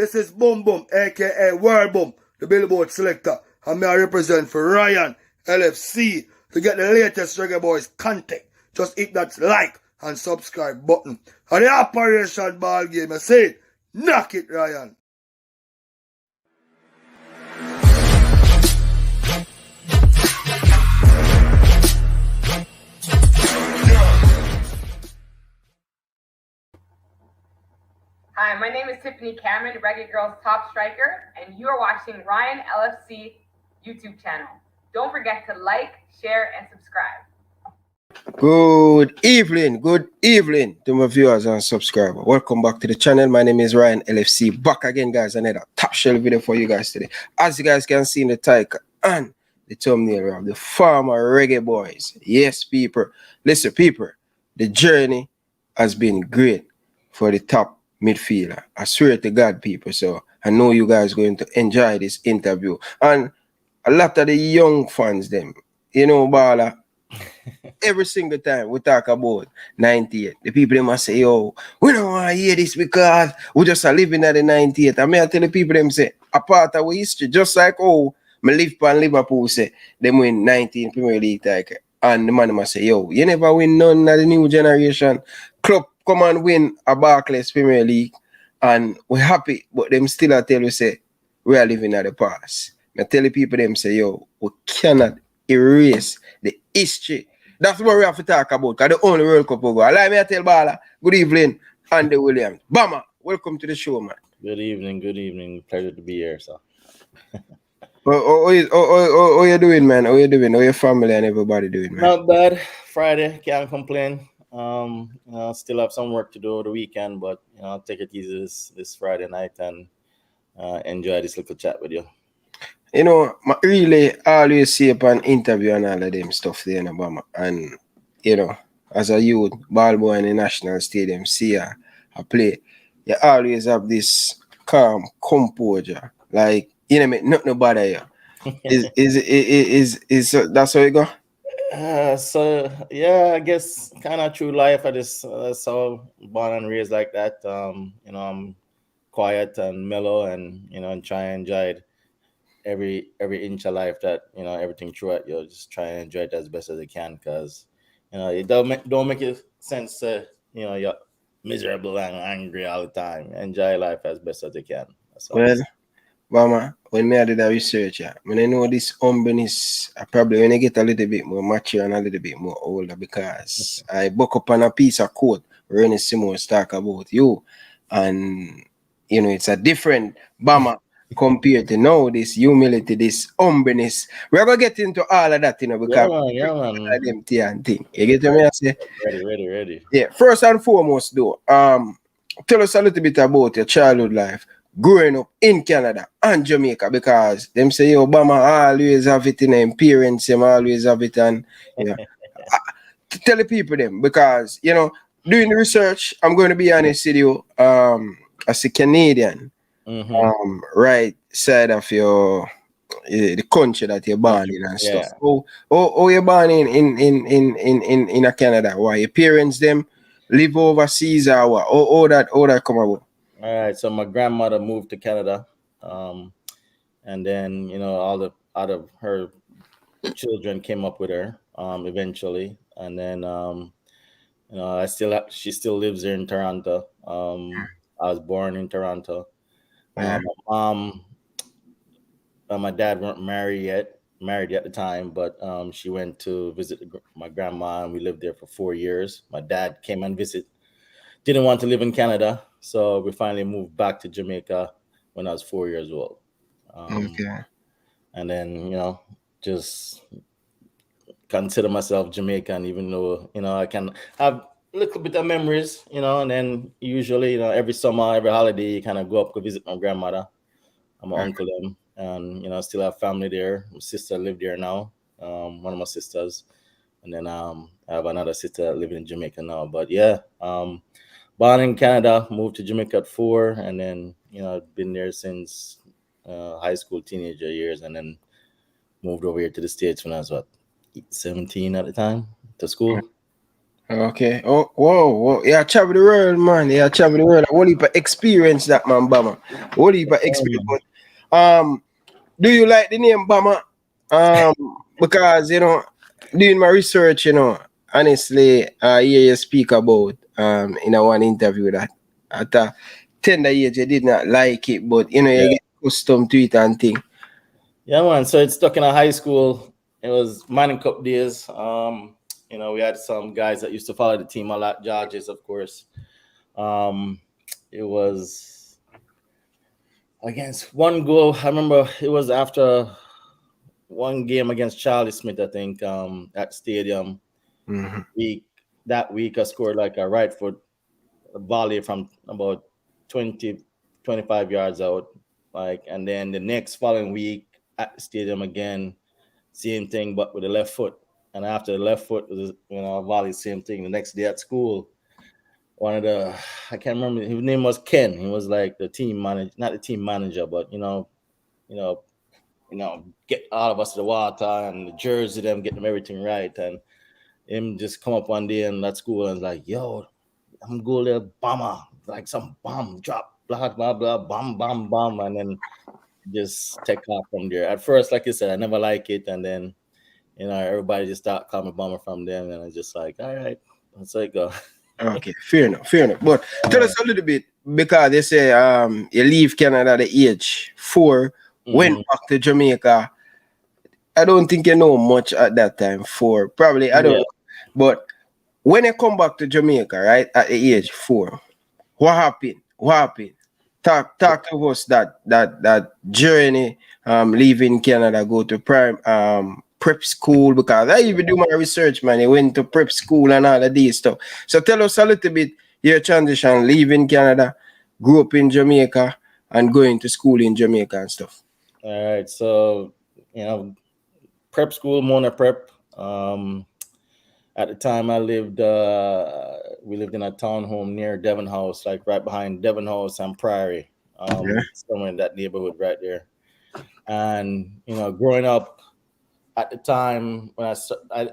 This is Boom Boom, aka World Boom, the Billboard selector. And me I represent for Ryan LFC. To get the latest Reggae Boyz content, just hit that like and subscribe button. And the Operation Ball Game, I say, knock it, Ryan. Hi, my name is Tiffany Cameron, Reggae Girl's top striker, and you are watching Ryan LFC YouTube channel. Don't forget to like, share, and subscribe. Good evening to my viewers and subscribers. Welcome back to the channel. My name is Ryan LFC. Back again, guys. Another top shelf video for you guys today. As you guys can see in the title and the thumbnail of the former Reggae Boyz. Yes, people. Listen, people. The journey has been great for the top midfielder. I swear to God, people. So I know you guys are going to enjoy this interview. And a lot of the young fans, them, you know, Bala, every single time we talk about 98, the people them must say, yo, we don't want to hear this because we just are living at the 98. I mean, I tell the people them say, a part of our history, just like me live on Liverpool say, them win 19 Premier League title. And the man must say, yo, you never win none of the new generation. Club come and win a Barclays Premier League. And we're happy, but them still I tell you say, we are living at the past. I tell the people them say, yo, we cannot erase the history. That's what we have to talk about, because the only World Cup we go. Allow me to tell Bala, good evening, Andy Williams. Bama, welcome to the show, man. Good evening. Pleasure to be here, sir. How you doing, man? How you doing? How your family and everybody doing, man? Not bad. Friday, can't complain. Still have some work to do over the weekend, but I'll take it easy this Friday night and enjoy this little chat with you. You know, I really always see up an interview and all of them stuff there in Obama. And, you know, as a youth, ball boy in the National Stadium, see I play, you always have this calm composure. Like, you know, nothing bother you. Is that's how you go? So yeah, I guess kind of true life. I just so born and raised like that. I'm quiet and mellow, and and try and enjoy it. Every inch of life that everything through it, you just try and enjoy it as best as you can, because it don't make sense to you're miserable and angry all the time. Enjoy life as best as you can. Well, Mama, when I did the research, when I know this humbleness, I probably when I get a little bit more mature and a little bit more older, because I book up on a piece of code Rennie Simons talk about you, and it's a different Bama compared to now, this humility, this humbleness. We're gonna get into all of that, because them thing. You get what I say? Ready. Yeah. First and foremost, though, tell us a little bit about your childhood life, growing up in Canada and Jamaica, because them say Obama always have it in them, parents them always have it, and tell the people them, because doing the research, I'm going to be honest with you, as a Canadian. Right side of the country that you're born in and stuff. Oh, you're born in a Canada. Why your parents them live overseas or what? All that come about. All right. So my grandmother moved to Canada, and then all of her children came up with her eventually, and then she still lives here in Toronto. I was born in Toronto. My dad weren't married at the time, but she went to visit my grandma, and we lived there for 4 years. My dad came and visit, didn't want to live in Canada, so we finally moved back to Jamaica when I was 4 years old. And then just consider myself Jamaican, even though I can have a little bit of memories, and then usually, every summer, every holiday, you kind of go up to visit my grandmother and my uncle them, and still have family there. My sister lived there now, one of my sisters, and then I have another sister living in Jamaica now. But yeah, born in Canada, moved to Jamaica at 4, and then I've been there since high school, teenager years, and then moved over here to the States when I was 17 at the time to school. Okay. Oh, whoa. Yeah, travel the world, man. Yeah, travel the world. What heap of experience that man, Bama. What heap of experience. But, do you like the name Bama? Because doing my research, honestly, I hear you speak about in a one interview that at a tender age you did not like it, but you Yeah. get accustomed to it and thing. Yeah, man. So it's stuck in a high school. It was Manning Cup days. We had some guys that used to follow the team a lot. Judges, of course. It was against one goal. I remember it was after one game against Charlie Smith, I think, at stadium. That week I scored like a right foot volley from about 20, 25 yards out. And then the next following week at the stadium again, same thing, but with the left foot. And after the left foot was, volley, same thing. The next day at school, I can't remember, his name was Ken. He was like the team manager, not the team manager, but get all of us the water and the jersey, them, get them everything right. And him just come up one day in that school and was like, yo, I'm going to bomber, like some bomb drop, blah, blah, blah, bomb, and then just take off from there. At first, like I said, I never like it. And then, everybody just start calling me bomber from them. And I'm just like, all right, let's let it go. Okay, fair enough. But tell us a little bit, because they say you leave Canada at the age 4, went back to Jamaica. I don't think you know much at that time. 4, probably, I don't know. But when you come back to Jamaica, right, at the age 4, what happened? Talk to us that journey, leaving Canada, go to prep school, because I even do my research, man. I went to prep school and all of these stuff. So tell us a little bit your transition, leaving Canada, grew up in Jamaica, and going to school in Jamaica and stuff. All right, so prep school, Mona Prep. At the time I lived, we lived in a townhome near Devon House, like right behind Devon House and Prairie, somewhere in that neighborhood right there. And growing up at the time when I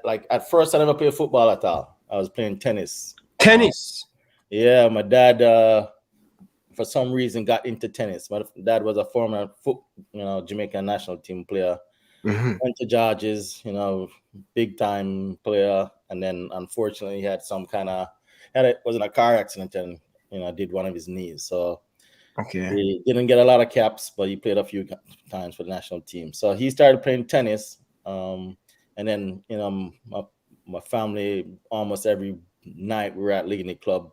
like at first I never played football at all. I was playing tennis. Yeah, my dad for some reason got into tennis. My dad was a former Jamaican national team player. Went to George's, big time player, and then unfortunately he had some kind of was in a car accident and did one of his knees. So he didn't get a lot of caps, but he played a few times for the national team. So he started playing tennis, and then my family, almost every night we were at Liggany Club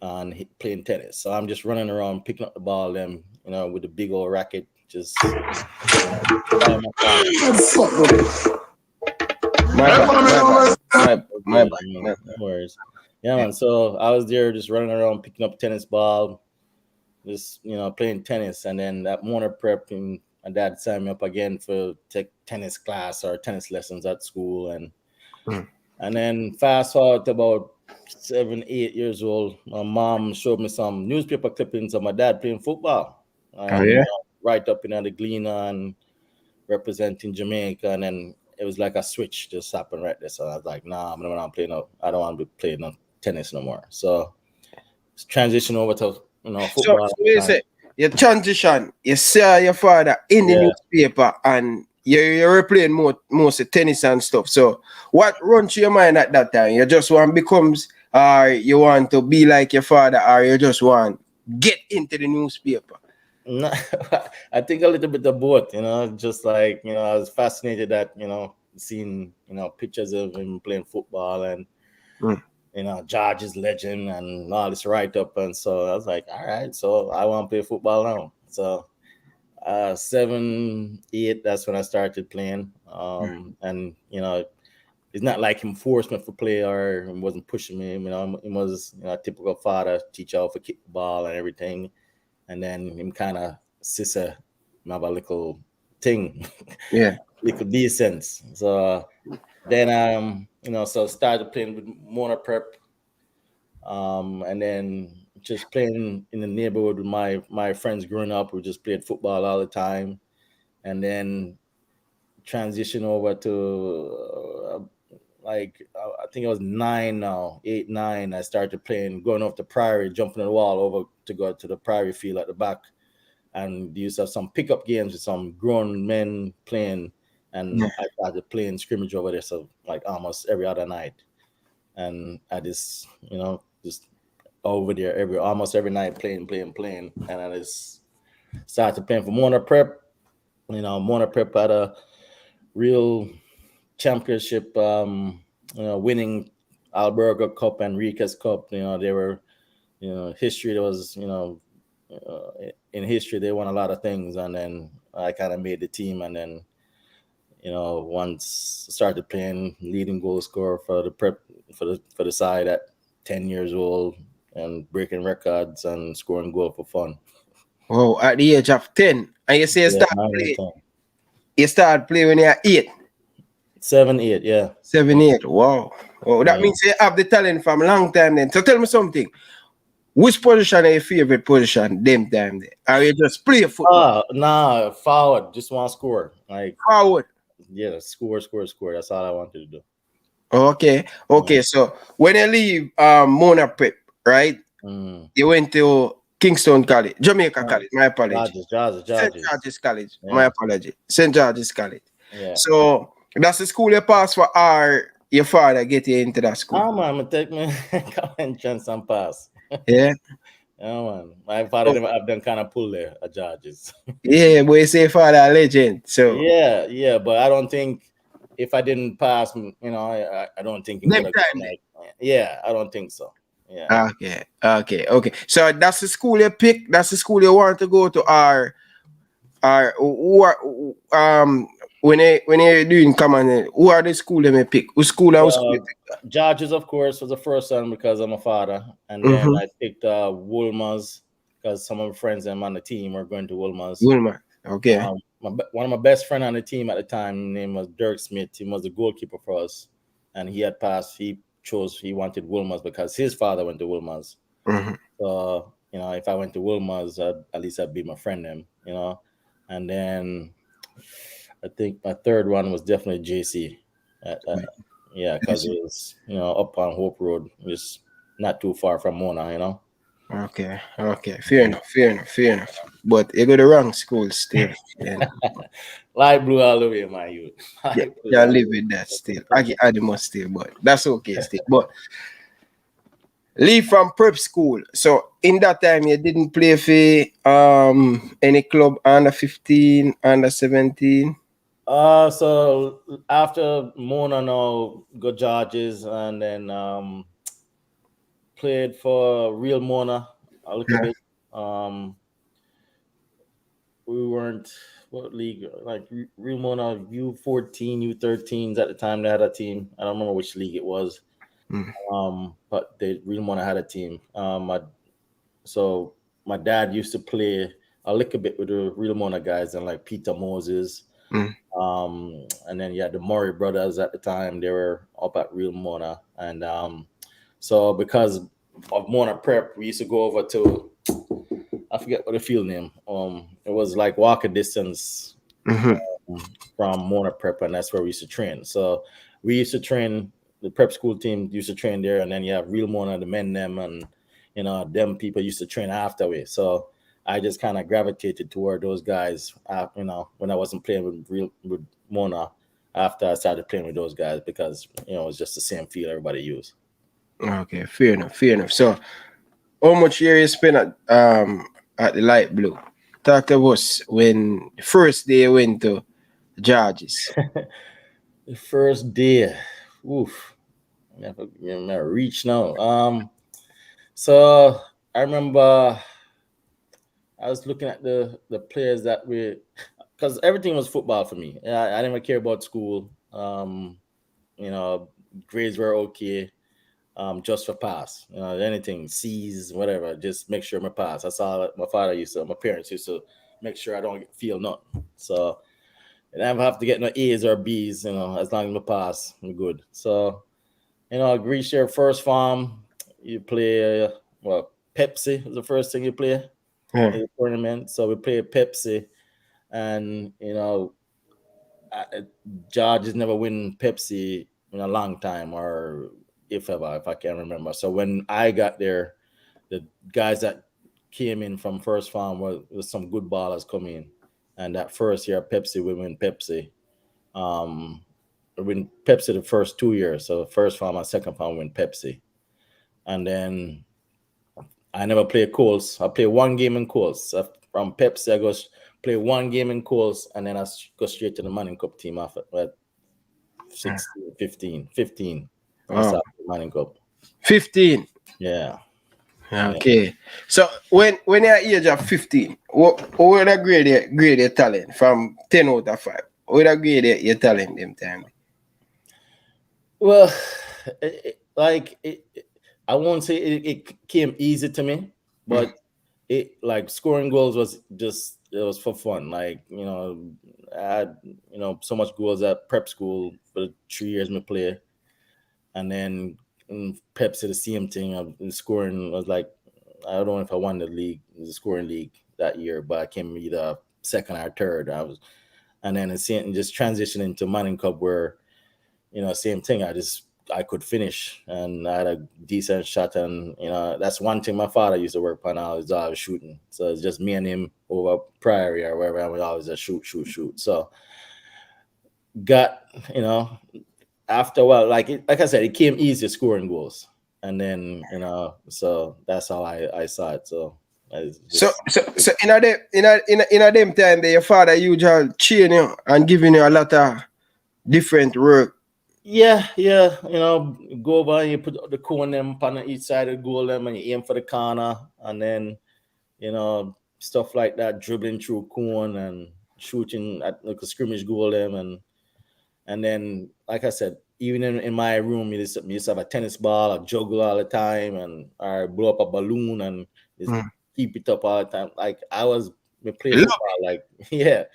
and playing tennis. So I'm just running around picking up the ball, them with the big old racket. Just my worries. Yeah, man. So I was there just running around picking up tennis ball, just playing tennis, and then that morning prep, and my dad signed me up again for take tennis class or tennis lessons at school, and then fast forward to about 7, 8 years old, my mom showed me some newspaper clippings of my dad playing football. Right up in the Gleaner and representing Jamaica, and then it was like a switch just happened right there. So I was like, nah, I don't want to be playing no tennis no more. So transition over to football. So you say your transition, you saw your father in the newspaper and you're playing most of tennis and stuff. So what runs through your mind at that time? You just want becomes, or you want to be like your father, or you just want get into the newspaper? No, I think a little bit of both, just like, I was fascinated at, seeing, pictures of him playing football and, George's legend and all this write-up. And so I was like, all right, so I want to play football now. So 7, 8, that's when I started playing. And, it's not like him forced me to play or he wasn't pushing me. He was a typical father, teach out for kickball and everything. And then him kind of sister have a little thing, little decence. So then so started playing with Mona Prep, and then just playing in the neighborhood with my friends growing up. We just played football all the time, and then transition over to like I think I was 9 now, 8, 9. I started playing, going off the Priory, jumping on the wall over to go to the Priory field at the back. And they used to have some pickup games with some grown men playing. And I started playing scrimmage over there, so like almost every other night. And I just, just over there almost every night playing. And I just started playing for Mona Prep. Mona Prep had a real championship, winning Alberga Cup and Ricas Cup. They were, history. There was, in history they won a lot of things, and then I kind of made the team, and then, once started playing leading goal scorer for the prep for the side at 10 years old, and breaking records and scoring goal for fun. Oh, at the age of 10, and you say you start playing when you're 8. 7, 8, yeah. 7, 8. Wow. Oh, that means you have the talent from a long time then. So tell me something. Which position is your favorite position them time there? Or you just play football? Nah, forward. Just want to score. Like forward. Yeah, score. That's all I wanted to do. Okay. So when you leave Mona Prep, right? You went to Kingston College, Jamaica College. My apology. George's. St. George's College. My apology. St. George's College. Yeah. So that's the school you pass for, or your father get you into that school? Man, take me come entrance and pass. Yeah. Yeah, man. My father I've done kind of pull there at George's. Yeah, but you say father a legend. So yeah, but I don't think if I didn't pass, I don't think it would have I don't think so. Yeah. Okay. So that's the school you pick. That's the school you want to go to. When you're doing command, who are the school you may pick? Who school you pick? George's, of course, was the first one because I'm a father, and then I picked Woolmer's because some of my friends and on the team were going to Woolmer's. Woolmer. Okay. One of my best friends on the team at the time, his name was Dirk Smith. He was the goalkeeper for us, and he had passed. He wanted Woolmer's because his father went to Woolmer's. So if I went to Woolmer's, at least I'd be my friend then. And then I think my third one was definitely JC. Because it was up on Hope Road, just not too far from Mona. Okay. Fair enough. But you go to the wrong school still. Yeah. Light blue all the way, my youth. Yeah, I live with that still. I get Adamo still, but that's okay still. But leave from prep school. So in that time, you didn't play for any club under 15, under 17. So after Mona, now go George's, and then played for Real Mona a little bit. We weren't what league, like Real Mona U14, U13s at the time. They had a team. I don't remember which league it was. But they Real Mona had a team. So my dad used to play a little bit with the Real Mona guys, and like Peter Moses. And then you had the Murray brothers at the time. They were up at Real Mona, and so because of Mona Prep, we used to go over to, I forget what the field name. It was like walking distance from Mona Prep, and that's where we used to train. So we used to train. The prep school team used to train there, and then you have Real Mona, the men them, and them people used to train afterward. So I just kind of gravitated toward those guys, when I wasn't playing with Mona. After I started playing with those guys, because it was just the same field everybody used. Okay, fair enough. So, how much year you spent at the Light Blue? Talk to us when the first day you went to George's. The first day, oof, I reach now. So I remember I was looking at the players that because everything was football for me. I didn't even care about school. Grades were okay. Just for pass. Anything, C's, whatever, just make sure my pass. That's all my parents used to make sure I don't feel nothing. So I don't have to get no A's or B's, as long as I pass, I'm good. So, reach your first farm, you play, Pepsi was the first thing you play in the tournament. So we played Pepsi, and, George has never win Pepsi in a long time, or if ever, if I can't remember. So when I got there, the guys that came in from first farm was some good ballers coming. And that first year, Pepsi, we win Pepsi. We win Pepsi the first 2 years. So first farm and second farm win Pepsi. And then I never played Coles. I played one game in Coles. So from Pepsi, I go play one game in Coles, and then I go straight to the Manning Cup team after 16, 15. 15. I started the Manning Cup. 15. Yeah. Okay. So when you're age of 15, what would I grade your talent from 10 out of 5? What would I grade your talent them time? Well, I won't say it came easy to me, but it like scoring goals was just, it was for fun. Like, I had, so much goals at prep school for the 3 years me play. And then in Pepsi, the same thing. Scoring was like, I don't know if I won the scoring league that year, but I came either second or third. And then just transitioning to Manning Cup where, same thing. I could finish, and I had a decent shot. And that's one thing my father used to work on. I was always shooting, so it's just me and him over Prairie or wherever. I would always just shoot. So got after a while, like I said, it came easy scoring goals, and then so that's how I saw it. So so in a them time, your father usually cheering you and giving you a lot of different work. Yeah. Go over and you put the cone them on each side of the goal them, and you aim for the corner, and then stuff like that, dribbling through cone and shooting at like a scrimmage goal them, and then like I said, even in my room, you used to have a tennis ball, a juggle all the time, and I blow up a balloon and just keep it up all the time. Like we played football, like yeah.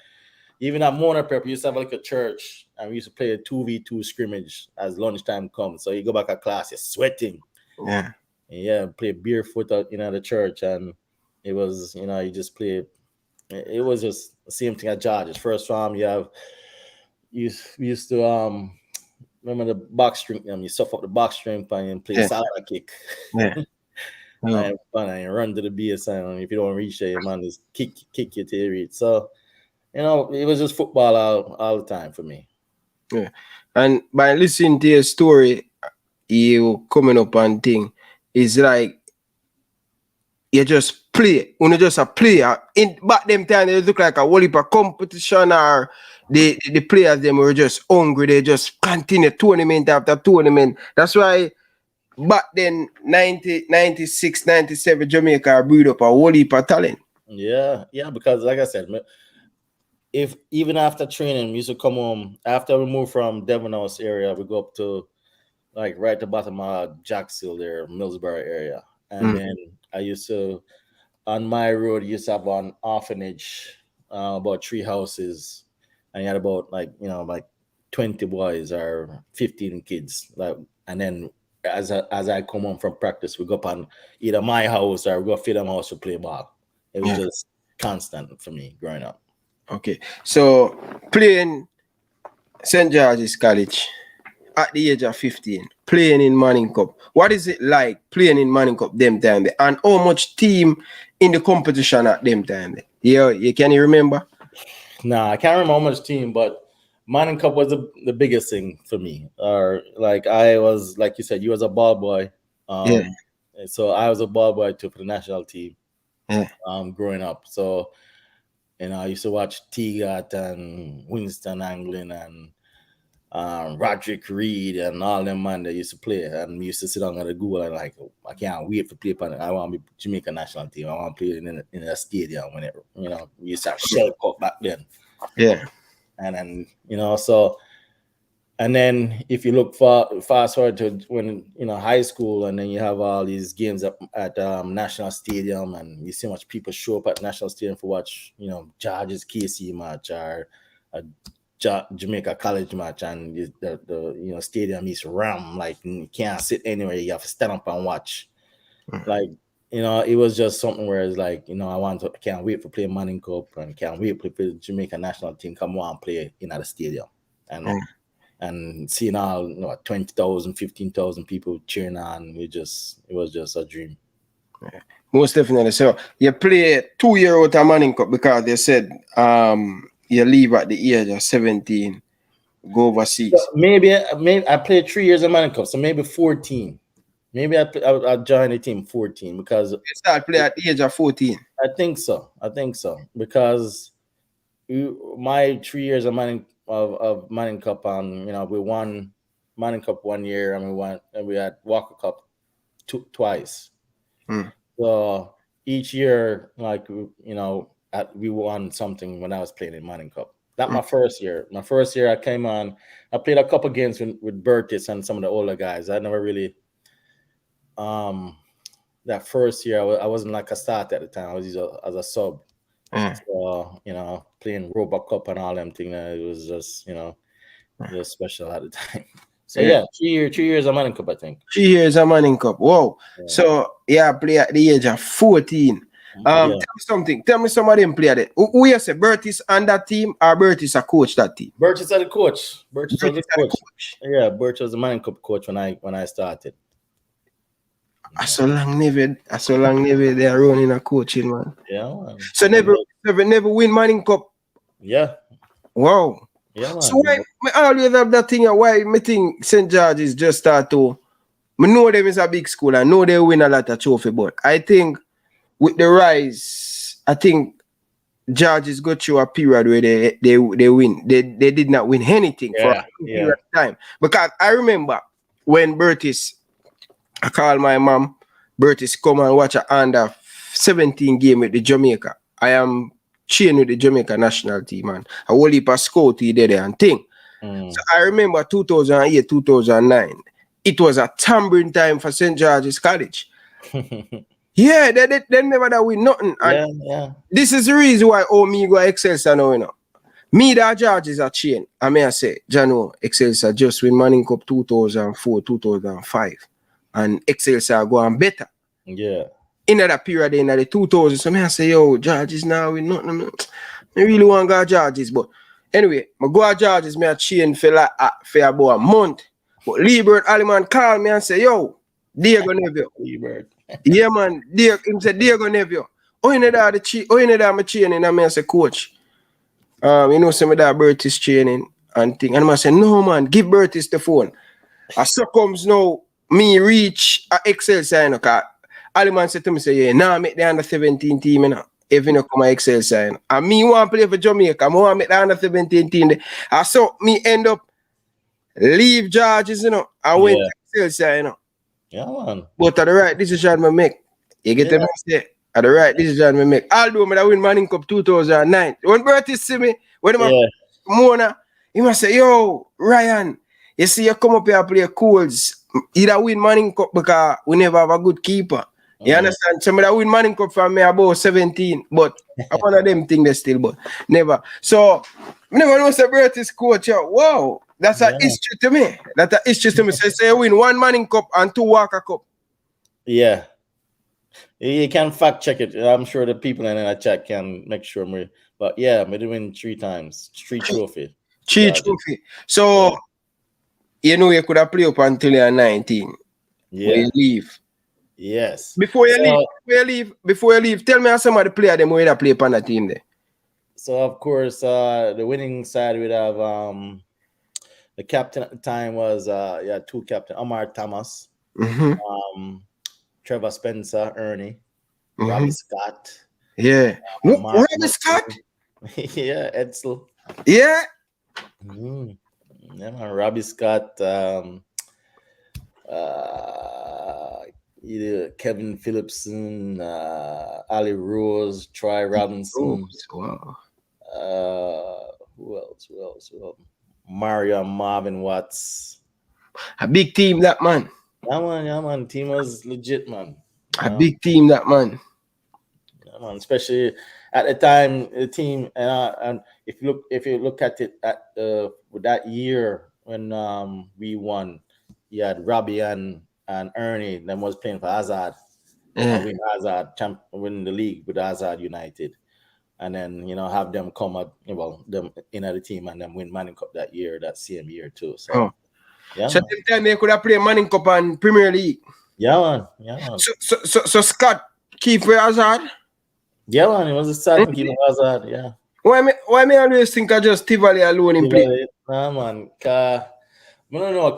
Even at Mona Prep, we used to have like a church, and we used to play a 2v2 scrimmage as lunchtime comes. So you go back to class, you're sweating. Yeah, play barefoot out the church, and it was you just play. It was just the same thing at George's. First farm, you used to remember the box string. You stuff up the box string and play salad kick. And fun, and you run to the base, and if you don't reach it, man, just kick you till you reach. So. It was just football all the time for me. Yeah. And by listening to your story, you coming up and thing, it's like you just play. When you just a player, in back them time, they look like a whole heap of competition, or the players them were just hungry. They just continue tournament after tournament. That's why back then, 90, 96, 97, Jamaica brewed up a whole heap of talent. Yeah, because like I said, if even after training, we used to come home after we moved from Devon House area, we go up to like right at the bottom of Jacksonville there, Millsboro area. And then I used to, on my road, used to have an orphanage, about 3 houses, and you had about like 20 boys or 15 kids. Like, and then as I come home from practice, we go up on either my house or we go to them house to play ball. It was just constant for me growing up. Okay, so playing St. George's College at the age of 15, playing in Manning Cup. What is it like playing in Manning Cup them time there? And how much team in the competition at them time there? Yeah, can you remember? Nah, I can't remember how much team, but Manning Cup was the biggest thing for me. Or like I was, like you said, you was a ball boy. So I was a ball boy too for the national team. Growing up. So I used to watch Teagat and Winston Anglin and Roderick Reed and all them man that used to play. And we used to sit down at the goal and like, I can't wait to play. I want to be Jamaica national team. I want to play in a stadium when we used to have Shell Cup back then. Yeah. And then, so, and then if you look fast forward to when, high school, and then you have all these games at National Stadium, and you see how much people show up at National Stadium for watch, George's KC match or a Jamaica College match, and the stadium is rammed, like you can't sit anywhere, you have to stand up and watch. Like, it was just something where it's like, I can't wait for playing Manning Cup, and can't wait for the Jamaica national team come on and play in the stadium. and seeing all 20,000, 15,000 people cheering on, it was just a dream. Most definitely. So you play 2 years out of Manning Cup because they said you leave at the age of 17, go overseas. So maybe I played 3 years of Manning Cup, so maybe 14. Maybe I joined the team 14 because You start playing at the age of 14. I think so because my 3 years of Manning Cup, we won Manning Cup 1 year and we had Walker Cup twice. So each year, we won something when I was playing in Manning Cup. That my first year. My first year I came on. I played a couple games with Burtis and some of the older guys. I never really that first year I wasn't like a starter at the time. I was as a sub. So, playing Robot Cup and all them things, it was just, just special at the time. So yeah, 3 years of Manning Cup, I think. 3 years of Manning Cup. Wow. Yeah. So play at the age of 14. Tell me something. Tell me some of them played it. Who you say Burtis on that team or Burtis a coach that team? Burtis are the coach. Burtis was the coach. Yeah, Burtis was the Manning Cup coach when I started. I so long never they are running a coaching, man. Yeah, man. So never win Manning Cup. Yeah. Wow. Yeah, man. So why me always have that thing? Why me think St. George's just start to? Me know them is a big school. I know they win a lot of trophy, but I think with the rise, I think George's got through a period where they win. They did not win anything for a period of time. Because I remember when Burtis, I call my mom, Burtis come and watch a under 17 game with the Jamaica. I am cheering with the Jamaica national team, man. I will heap a scouty there and thing. So I remember 2008, 2009. It was a tambourine time for St. George's College. Yeah, they never that win nothing. And this is the reason why me go Excelsior now, Me that George's a chain. I may say, Jano, Excelsior just win Manning Cup 2004, 2005. And Excelsior go on better. Yeah. In that period in the 2000s, so I say, yo, George's now with nothing. I really want to go George's, but anyway, I go to George's, I chain for about a month. But Liebert Aliman call me and say, yo, Diego Neville. Liebert. Yeah, man. Him say, Diego Neville. Oh, you know that my training? And I say, coach. Some of that Burtis training and thing. And I say, no, man, give Burtis the phone. So comes now, me reach a Excelsior, because Aliman said to me, say, yeah, now make the under 17 team, if you come to Excelsior. And me want to play for Jamaica, I want to make the under 17 team. And so me end up leave George's, and went to Excelsior, Yeah, man. But at the right decision I make. You get the message? At the right decision I make. Although I win Manning Cup 2009. When Bertie see me, when Mona, he must say, yo, Ryan, you see you come up here and play Coles. Either win Manning Cup because we never have a good keeper. You understand? Somebody win Manning Cup from me about 17, but I one of them things they still, but never. So, I never know say Bertie's coach. Wow, that's a history to me. That's a history to me. So, say you win 1 Manning Cup and 2 Walker Cup. Yeah. You can fact check it. I'm sure the people in the chat can make sure. But yeah, we win 3 times. 3 trophy. 3 trophy. So, you could have played up until you're 19. Yeah. You leave. Yes. Before you leave, tell me how some of the players them where they play on the team there. So of course, the winning side would have the captain at the time was 2 captain, Omar Thomas, Trevor Spencer, Ernie, Robbie Scott. Yeah. Robbie Scott? Yeah, Edsel. Yeah. Yeah, man, Robbie Scott, Kevin Phillipson, Ali Rose, Troy Robinson. Wow. Who else? Mario Marvin Watts. A big team, that man. Yeah, man. Team was legit, man. A big team, that man. Yeah, man. Especially at the time, the team, and if you look at it with that year when we won, you had Robbie and Ernie. Them was playing for Hazard. Win the league with Hazard United, and then have them come at them in the team and then win Manning Cup that same year too. So yeah, so that time they could have played Manning Cup and Premier League. Yeah, man. So Scott keep for Hazard. Yeah, man. It was a start to keep Hazard. Yeah. Why me always think I just Tivoli alone in play? Nah, man. I don't know.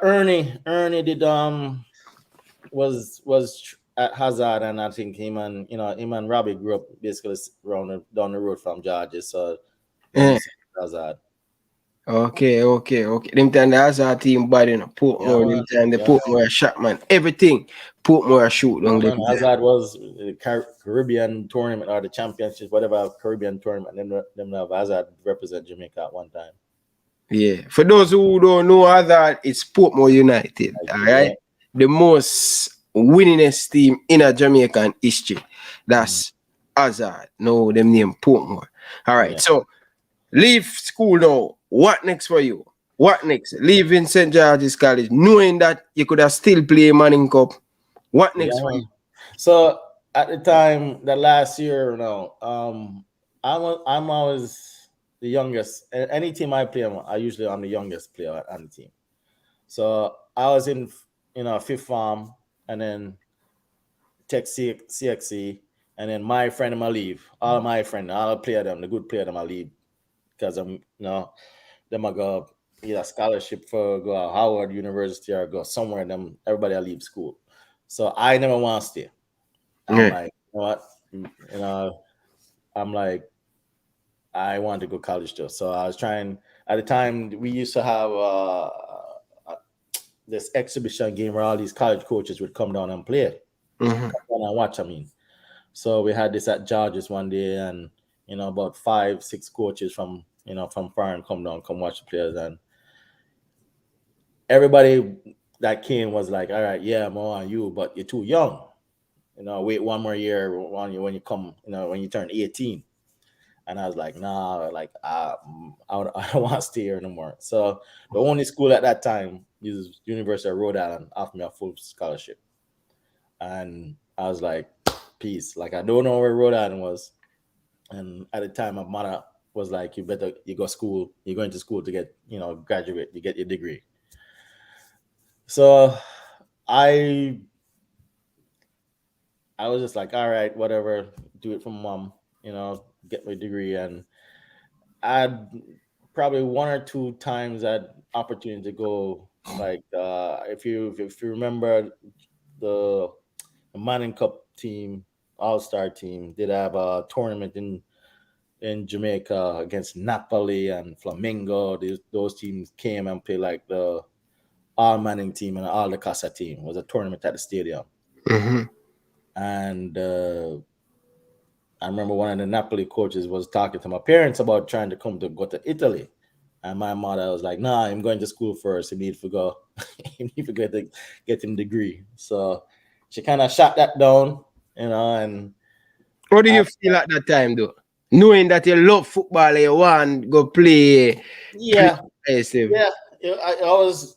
Ernie did was at Hazard, and I think him and Robbie grew up basically down the road from Georgia. So Hazard. Okay. Them time the Hazard team bad in Portmore. Them time the Portmore shot, man. Everything Portmore shoot. Hazard was the Caribbean tournament or the championship, whatever Caribbean tournament. Them have Hazard represent Jamaica at one time. Yeah. For those who don't know Hazard, it's Portmore United. All right. The most winningest team in a Jamaican history. That's Hazard. No, them name Portmore. All right. So leave school now. What next for you? What next? Leaving St. George's College, knowing that you could have still play Manning Cup. What next for you? So at the time, the last year, I'm always the youngest. Any team I play, I'm the youngest player on the team. So I was in fifth form, and then tech CXC, and then my friend and I leave. All my friends, all the player them, the good player them I leave. Because them I go either scholarship for go to Howard University or go somewhere. Them everybody I leave school, so I never want to stay. I'm like, what? I'm like, I want to go college too. So I was trying. At the time, we used to have this exhibition game where all these college coaches would come down and play, come down and watch. So we had this at George's one day, and about 5-6 coaches from foreign come watch the players, and everybody that came was like, all right, yeah, more on you, but you're too young. Wait one more year when you come, when you turn 18. And I was like, nah, like I don't want to stay here no more. So the only school at that time is University of Rhode Island offered me a full scholarship. And I was like, peace. Like I don't know where Rhode Island was. And at the time, my mother was like, you go to school. You're going to school to get, graduate. You get your degree. So I was just like, all right, whatever. Do it for mom, get my degree. And I'd probably 1 or 2 times had opportunity to go. Like if you remember the Manning Cup team, All-Star team, did have a tournament in Jamaica against Napoli and Flamengo. Those teams came and played like the All Manning team and All the Casa team. It was a tournament at the stadium. And I remember one of the Napoli coaches was talking to my parents about trying to go to Italy. And my mother was like, nah, I'm going to school first. You need to go. You need to get him degree. So she kind of shot that down, and what do you feel at that time, though? Knowing that you love football, you want to go play. Yeah. I was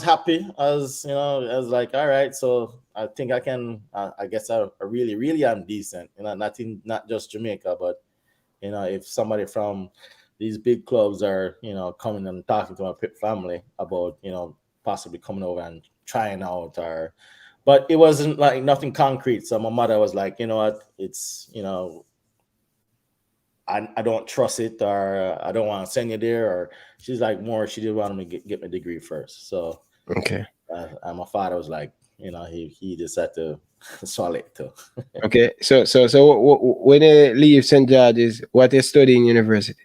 happy. I was like, all right, so I think I can. I guess I really am decent. Not just Jamaica, but if somebody from these big clubs are coming and talking to my family about possibly coming over and trying out, but it wasn't like nothing concrete. So my mother was like, you know what, it's I don't trust it, or I don't want to send you there, or she's like she did want me to get my degree first. So okay, and my father was like, he just had to swallow it too. Okay, so when you leave St. George's, what you study in university?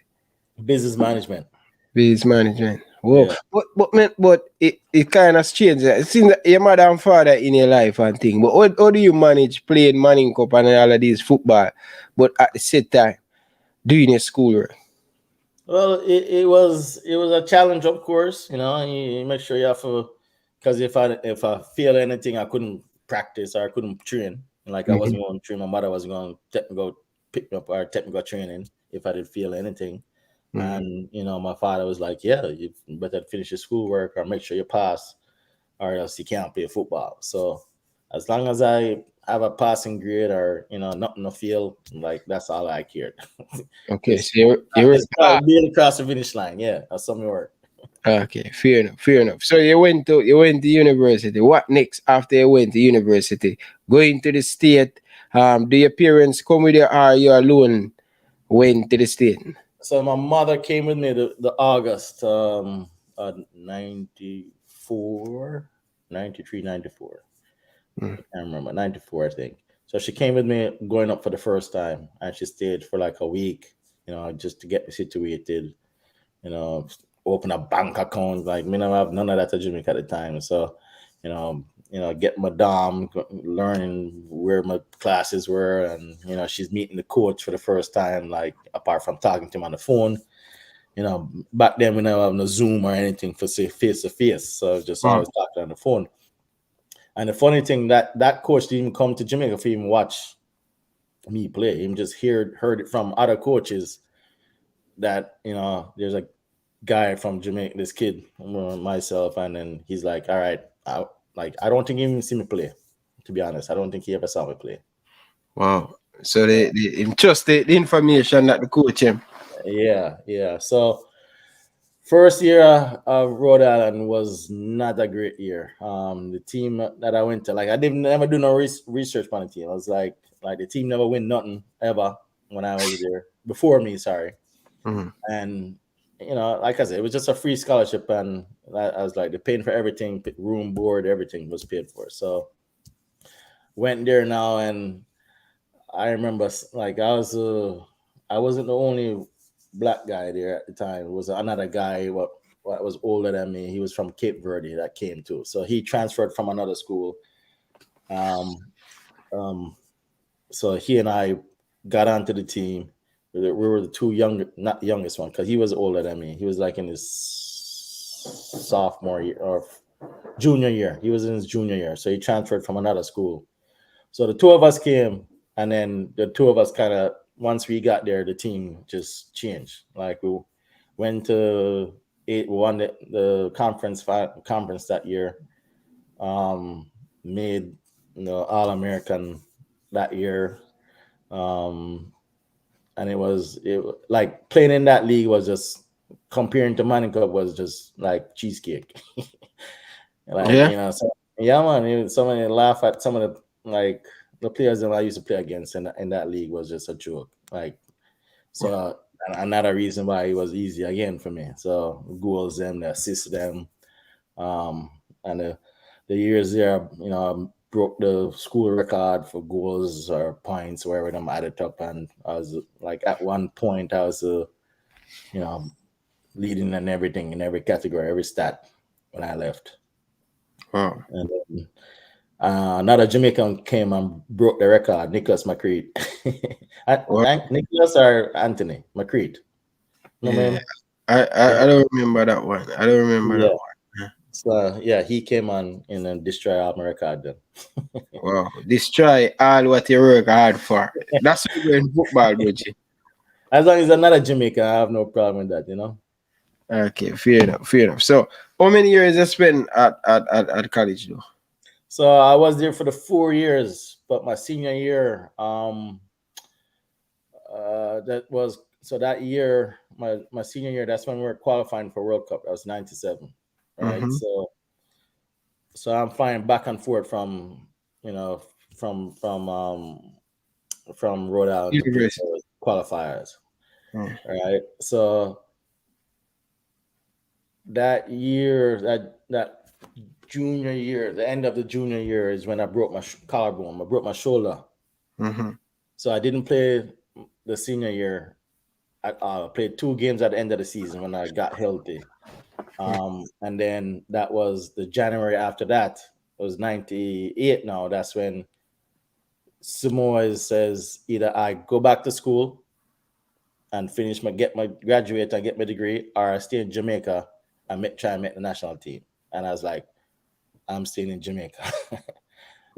Business management. Business management. Whoa, yeah. But it kind of changed. It seems that your mother and father in your life and thing. But how do you manage playing Manning Cup and all of these football, but at the same time doing your schoolwork? Well, it was a challenge, of course. You make sure you have to, because if I fail anything, I couldn't practice or I couldn't train. Like I wasn't going to train. My mother was going to go pick me up or technical training if I did feel anything. And my father was like, yeah, you better finish your schoolwork or make sure you pass, or else you can't play football. So as long as I have a passing grade or nothing to feel, like that's all I cared. Okay, Just, so you're just being across the finish line. Yeah, that's something work. okay. Fair enough. Fair enough. So you went to university. What next after you went to university? Going to the state. Do your parents come with you, or you alone went to the state? So my mother came with me the August 94, 93, 94. Mm. I can't remember, 94, I think. So she came with me going up for the first time, and she stayed for like a week, just to get me situated, open a bank account. Like, me don't have none of that at Jamaica at the time. So, get my dom, learning where my classes were, and she's meeting the coach for the first time, like apart from talking to him on the phone. Back then we never have no Zoom or anything for say face to face, so just always talking on the phone. And the funny thing that coach didn't even come to Jamaica for even watch me play. He just heard it from other coaches that there's a guy from Jamaica, this kid, myself, and then he's like, all right, I don't think he even see me play. To be honest, I don't think he ever saw me play. Wow. So they entrust the information that the coach him. Yeah. So first year of Rhode Island was not a great year. The team that I went to, like, I didn't never do no research on the team. I was like the team never win nothing ever when I was there before me. Sorry, and like I said, it was just a free scholarship, and I was like, they're paying for everything, room, board, everything was paid for. So went there now, and I remember like I wasn't the only black guy there at the time. It was another guy what was older than me. He was from Cape Verde that came too. So he transferred from another school. So he and I got onto the team. We were the two not the youngest one, because he was older than me. He was like in his sophomore year or junior year. He was in his junior year. So he transferred from another school. So the two of us came, and then the two of us kind of, once we got there, the team just changed. Like, we went to won the conference that year. Made All-American that year. And it was like playing in that league was just, comparing to Manning Cup, was just like cheesecake. So, yeah, man. Somebody laugh at some of the players that I used to play against in that league was just a joke. Like, so another reason why it was easy again for me. So goals them, the assists them, and the years there, I broke the school record for goals or points, wherever them added up, and I was like, at one point I was leading in everything, in every category, every stat when I left. Wow. And then, another Jamaican came and broke the record, Nicholas McCreed. Nicholas or Anthony McCreed? Yeah. I don't remember that one. That one. So yeah, he came on and then destroyed our record then. Wow. Destroy all what you work hard for. That's what we're in football, Bridgie. As long as another Jamaican, I have no problem with that, Okay, fair enough. So how many years you spent at college though? So I was there for the 4 years, but my senior year, that year, my senior year, that's when we were qualifying for World Cup. That was 97, right? Mm-hmm. So I'm flying back and forth from Rhode Island University to qualifiers, right? So that year, that junior year, the end of the junior year, is when I broke my collarbone. I broke my shoulder. Mm-hmm. So I didn't play the senior year. I played 2 games at the end of the season when I got healthy. And then that was the January after that. It was 98 now. That's when Samoa says either I go back to school and graduate and get my degree, or I stay in Jamaica and try and make the national team. And I was like, I'm staying in Jamaica.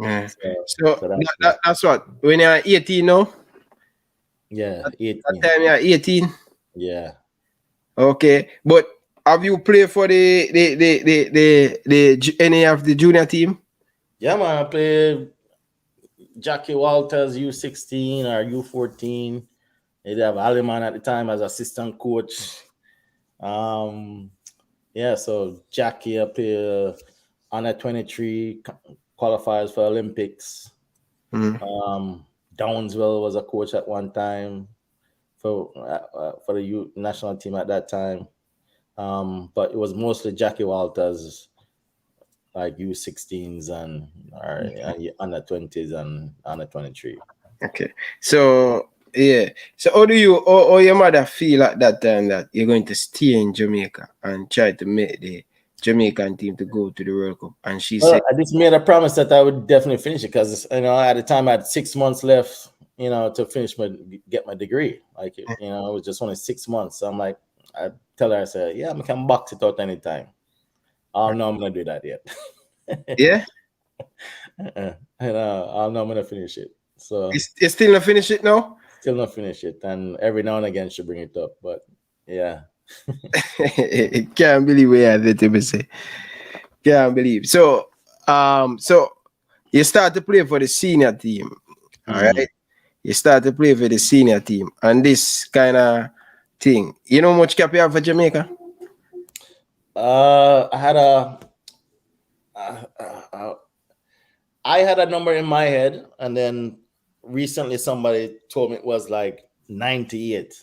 Yeah. So that's what, when you're 18 now? Yeah, 18. That time you're 18? Yeah. Okay. But have you played for the any of the junior team? Yeah, man, I played Jackie Walters U16 or U14. They'd have Aliman at the time as assistant coach. Yeah, so Jackie up here under 23 qualifiers for Olympics. Downsville was a coach at one time for the youth national team at that time. But it was mostly Jackie Walters, like U16s and under 20s and under 23. Okay. So yeah. So how do you or your mother feel at that time that you're going to stay in Jamaica and try to make the Jamaican team to go to the World Cup? And she Well, said, I just made a promise that I would definitely finish it because at the time I had 6 months left, to finish get my degree. Like it was just only 6 months. So I'm like, I tell her, I said, yeah, I can box it out anytime. Oh no, I'm gonna do that yet. yeah, I'm not gonna finish it. So you still not finish it now? still not finish it, and every now and again she bring it up, but yeah. Can't believe we had it to say. Can't believe. So so you start to play for the senior team. All right. You start to play for the senior team, and this kind of thing. You know how much cap you have for Jamaica? I had I had a number in my head, and then recently somebody told me it was like 98,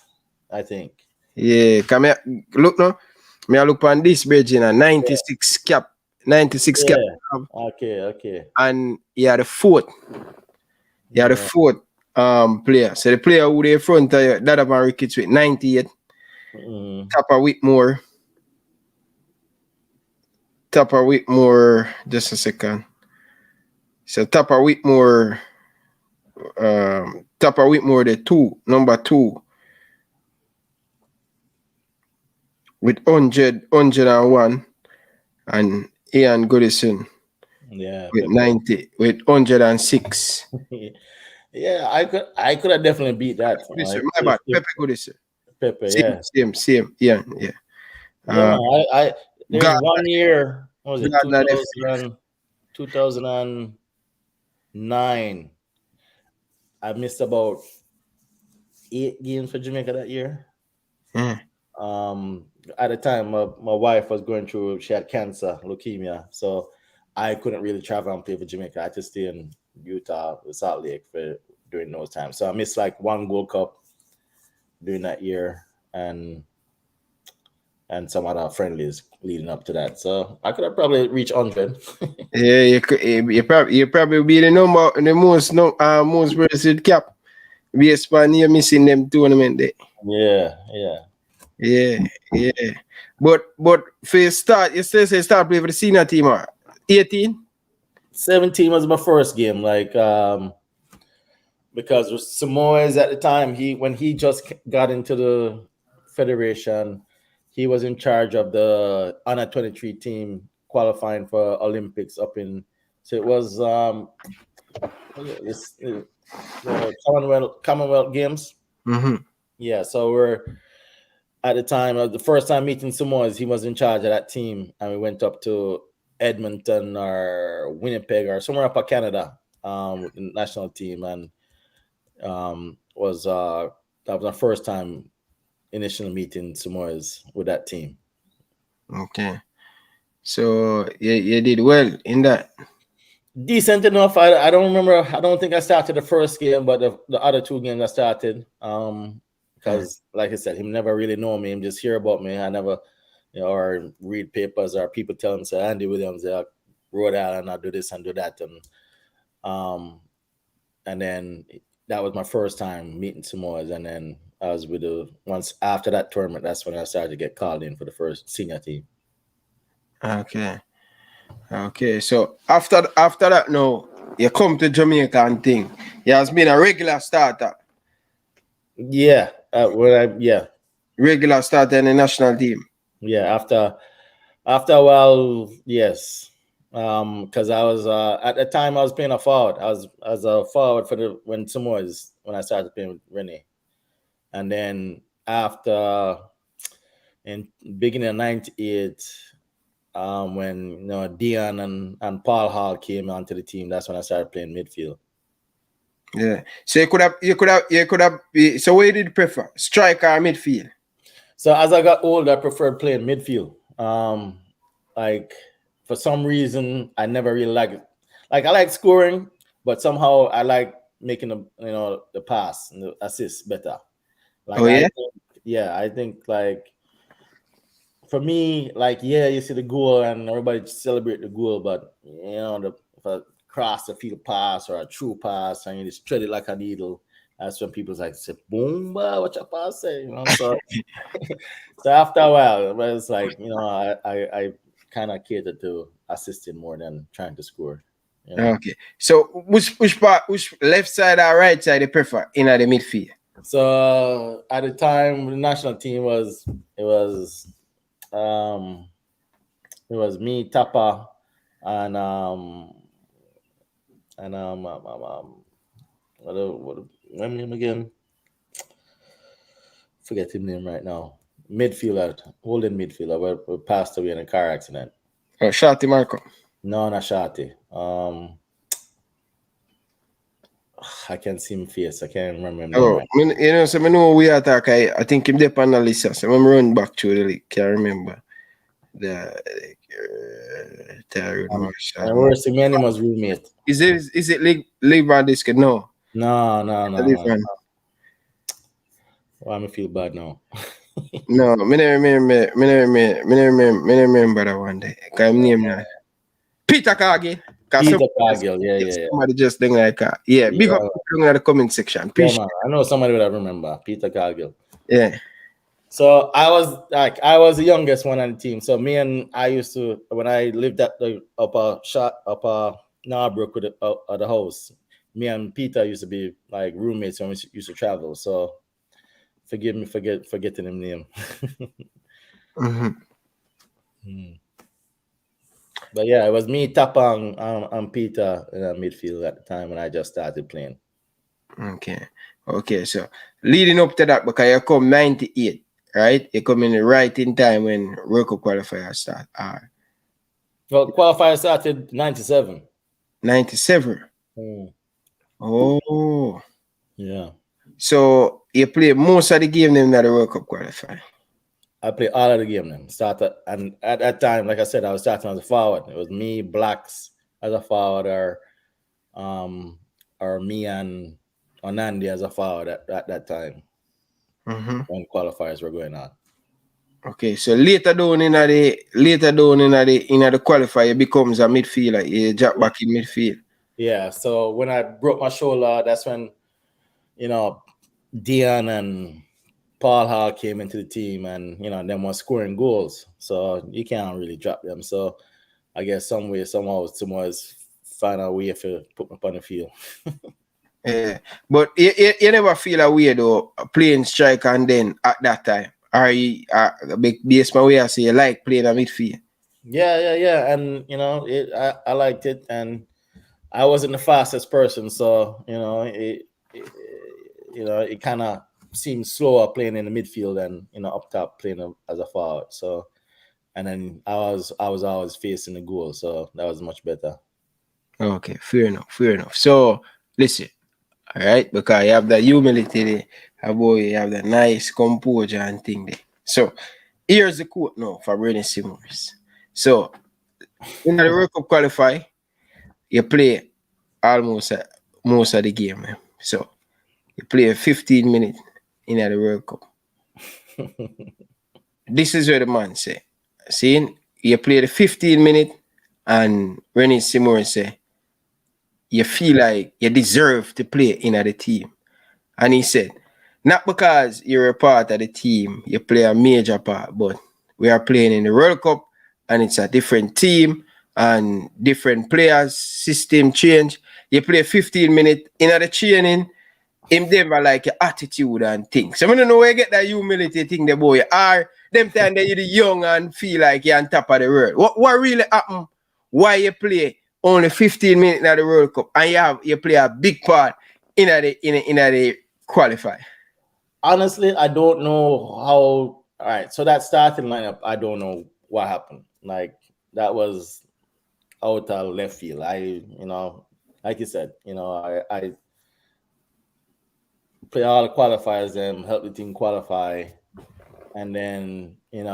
I think. Yeah, come here. Look now. Me I look on this bridge in a 96 cap. 96 cap. Okay. And he had the fourth. He had the fourth player. So the player who they front of you, that of my Ricketts with 98. Tapper Whitmore, just a second. So Tapper Whitmore, the number 2. With 101, and Ian Goodison with 90, with 106. Yeah, I could have definitely beat that. My bad, Pepe Goodison. Pepe, same, yeah. There's 1 year, what was it, 2009. I missed about 8 games for Jamaica that year. At the time, my wife was going through, she had cancer, leukemia, so I couldn't really travel and play for Jamaica. I had to stay in Utah, Salt Lake for during those times. So I missed like 1 Gold Cup during that year, and some other friendlies leading up to that. So I could have probably reached 100. Yeah, you probably be the most versatile cap. Based on you missing them tournament day. Yeah. But for you start, you still say start playing for the senior team or 18? 17 was my first game, like because Samoa's at the time, when he just got into the federation, he was in charge of the under 23 team qualifying for Olympics up in, so it was Commonwealth Games. Yeah, so we're at the time, the first time meeting Samoa's, he was in charge of that team, and we went up to Edmonton or Winnipeg or somewhere up in Canada with the national team, and that was our first time initially meeting Samoa's with that team. Okay, so you did well in that. Decent enough. I don't remember. I don't think I started the first game, but the other 2 games I started. Because like I said, him never really know me. Him just hear about me. I never, or read papers or people tell him, say, Andy Williams, Rhode Island, I do this and do that. And then that was my first time meeting Samoa's. And then I was once after that tournament, that's when I started to get called in for the first senior team. Okay. So after that, now you come to Jamaica and thing. You has been a regular starter. Yeah. Regular starter in the national team. Yeah. After a while, yes. Because I was at the time I was playing a forward. I was a forward when I started playing with Rennie, and then after in beginning of 98, when Dion and Paul Hall came onto the team, that's when I started playing midfield. Yeah. So you could have. So what did you prefer, striker or midfield? So as I got older, I preferred playing midfield. Like for some reason, I never really liked it. Like I like scoring, but somehow I like making the pass and the assist better. Like I think like for me, like you see the goal and everybody celebrate the goal, but if I cross the field pass or a true pass and you just tread it like a needle, that's when people's like say, boom, what your pass say? So so after a while, it's like, I kind of cater to assisting more than trying to score. Okay. So which left side or right side you prefer in the midfield? So at the time, the national team was me, Tapa, and what name again? Forget his name right now. Holding midfielder, who passed away in a car accident. Oh, Shati Marco. No, not Shati. I can't see him face. I can't remember him. Oh, right. So I know we attack. I think him there on the list. So I'm run back to the league. Can't remember the. And worse, my name was roommate. Is it League Disc? No. No. Why am I feel bad now? No, me never remember that one day. Cause I'm named now. Peter Cargill. Peter Cargill, yeah. Somebody just think like that. Yeah, big up in the comment section. Yeah, I know somebody would remember Peter Cargill. Yeah. So I was the youngest one on the team. So me and I used to, when I lived at the upper Narbrook at the house, me and Peter used to be like roommates when we used to travel. So forgive me for forgetting his name. But yeah, it was me, Tapang, and Peter in the midfield at the time when I just started playing. Okay. So leading up to that, because you come 98, right? You come in right in time when World Cup qualifiers start. Well, qualifiers started 97. 97. Oh. Yeah. So you play most of the game in the World Cup qualifier. I play all of the game then. And at that time, like I said, I was starting as a forward. It was me, Blacks as a forward, or me and Onandi as a forward at that time when qualifiers were going on. Okay, so later down in the qualifier, becomes a midfielder. You drop back in midfield. Yeah. So when I broke my shoulder, that's when Dion and Paul Hall came into the team, and them was scoring goals, so you can't really drop them. So I guess somehow find a way to put me up on the field. Yeah, but you never feel a way though playing striker, and then at that time, based on way I say you like playing a midfield. Yeah, and I liked it, and I wasn't the fastest person, so it kind of seemed slower playing in the midfield and up top playing as a forward. So, and then I was always facing the goal, so that was much better. Okay, fair enough. So listen, all right, because you have that humility there, you have that nice composure and thing there. So here's the quote now for Brandon Simmons. So in the World Cup qualify, you play almost most of the game. Man. So you play 15 minutes in the World Cup. This is what the man say. Seeing you play the 15 minutes, and Rennie Simon say you feel like you deserve to play in the team. And he said, not because you're a part of the team, you play a major part, but we are playing in the World Cup and it's a different team and different players, system change. You play 15 minutes in the training, him never like your attitude and things. So I don't know where you get that humility thing the boy are. Them time that you're young and feel like you're on top of the world. What really happened? Why you play only 15 minutes in the World Cup and you play a big part in the qualify? Honestly, I don't know how. All right, so that starting lineup, I don't know what happened. Like that was out of left field. Like you said, I play all the qualifiers and help the team qualify, and then you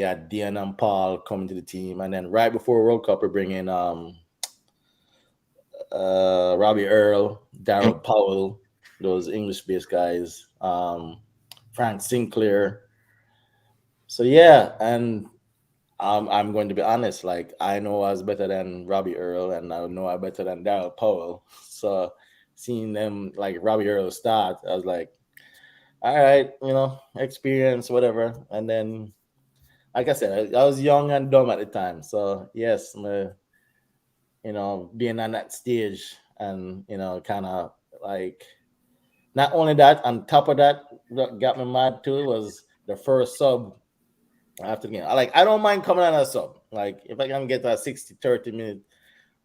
had Dion and Paul coming to the team, and then right before World Cup, we bring in Robbie Earl, Daryl Powell, those English-based guys, Frank Sinclair. So yeah, and I'm going to be honest. Like, I know I was better than Robbie Earl, and I know I'm better than Daryl Powell. So seeing them, like Robbie Earl start, I was like, all right, experience, whatever. And then, like I said, I was young and dumb at the time. So yes, being on that stage and kind of like, not only that, on top of that, what got me mad too was the first sub after the game. I don't mind coming on a sub. Like, if I can get a 60-30 minute,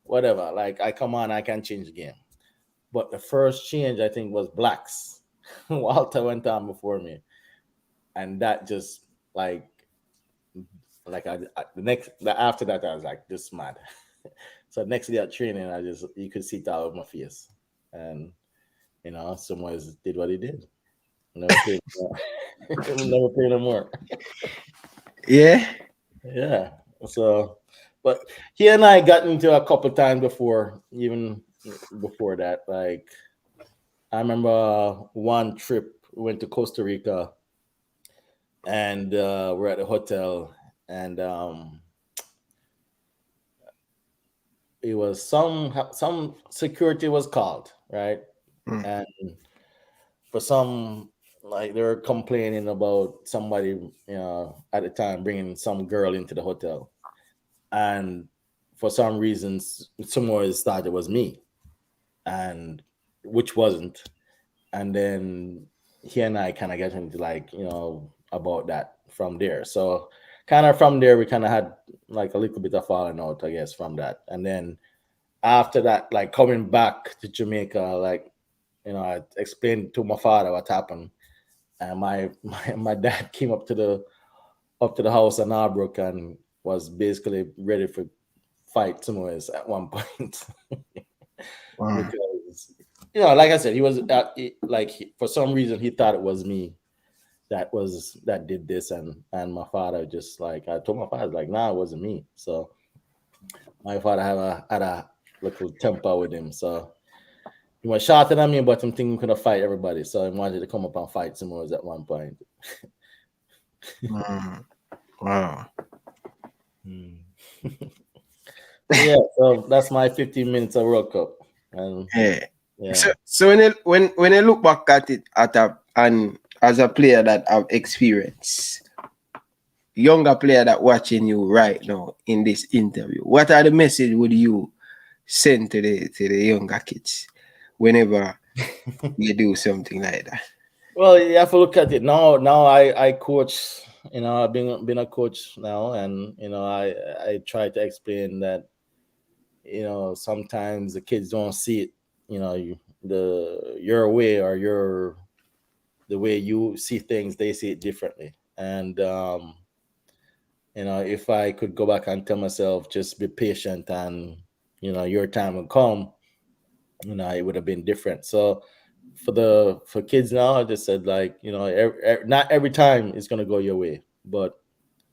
whatever, like, I come on, I can change the game. But the first change, I think, was Blacks. Walter went on before me, and that just after that, I was like, just mad. So next day at training, you could see it out of my face, and someone did what he did. Never played no more. Yeah. Yeah. So, but he and I got into a couple times before, even before that. Like, I remember one trip, we went to Costa Rica, and we're at a hotel, and it was some security was called, right? And for some, like, they were complaining about somebody, at the time bringing some girl into the hotel, and for some reasons, someone thought it was me, and which wasn't. And then he and I kind of got into about that from there. So kind of from there, we kind of had like a little bit of falling out, I guess, from that. And then after that, like coming back to Jamaica, like, I explained to my father what happened, and my dad came up to the house in Arbrook and was basically ready for fight Samoas at one point. Wow. Because like I said, he was for some reason he thought it was me that did this, and my father just I told my father, like, nah, it wasn't me. So my father had a little temper with him, so he was shouting at me, but I'm thinking he could fight everybody, so he wanted to come up and fight Samoas at one point. Wow. Yeah, so that's my 15 minutes of World Cup. And yeah. So when you look back at it and as a player that have experience, younger player that watching you right now in this interview, what are the message would you send to the younger kids whenever you do something like that? Well, you have to look at it now. Now I coach. I've been a coach now, and I try to explain that sometimes the kids don't see it. Your way or the way you see things, they see it differently. And if I could go back and tell myself, just be patient, and your time will come, it would have been different. So for kids now, I just said, like, not every time it's gonna go your way, but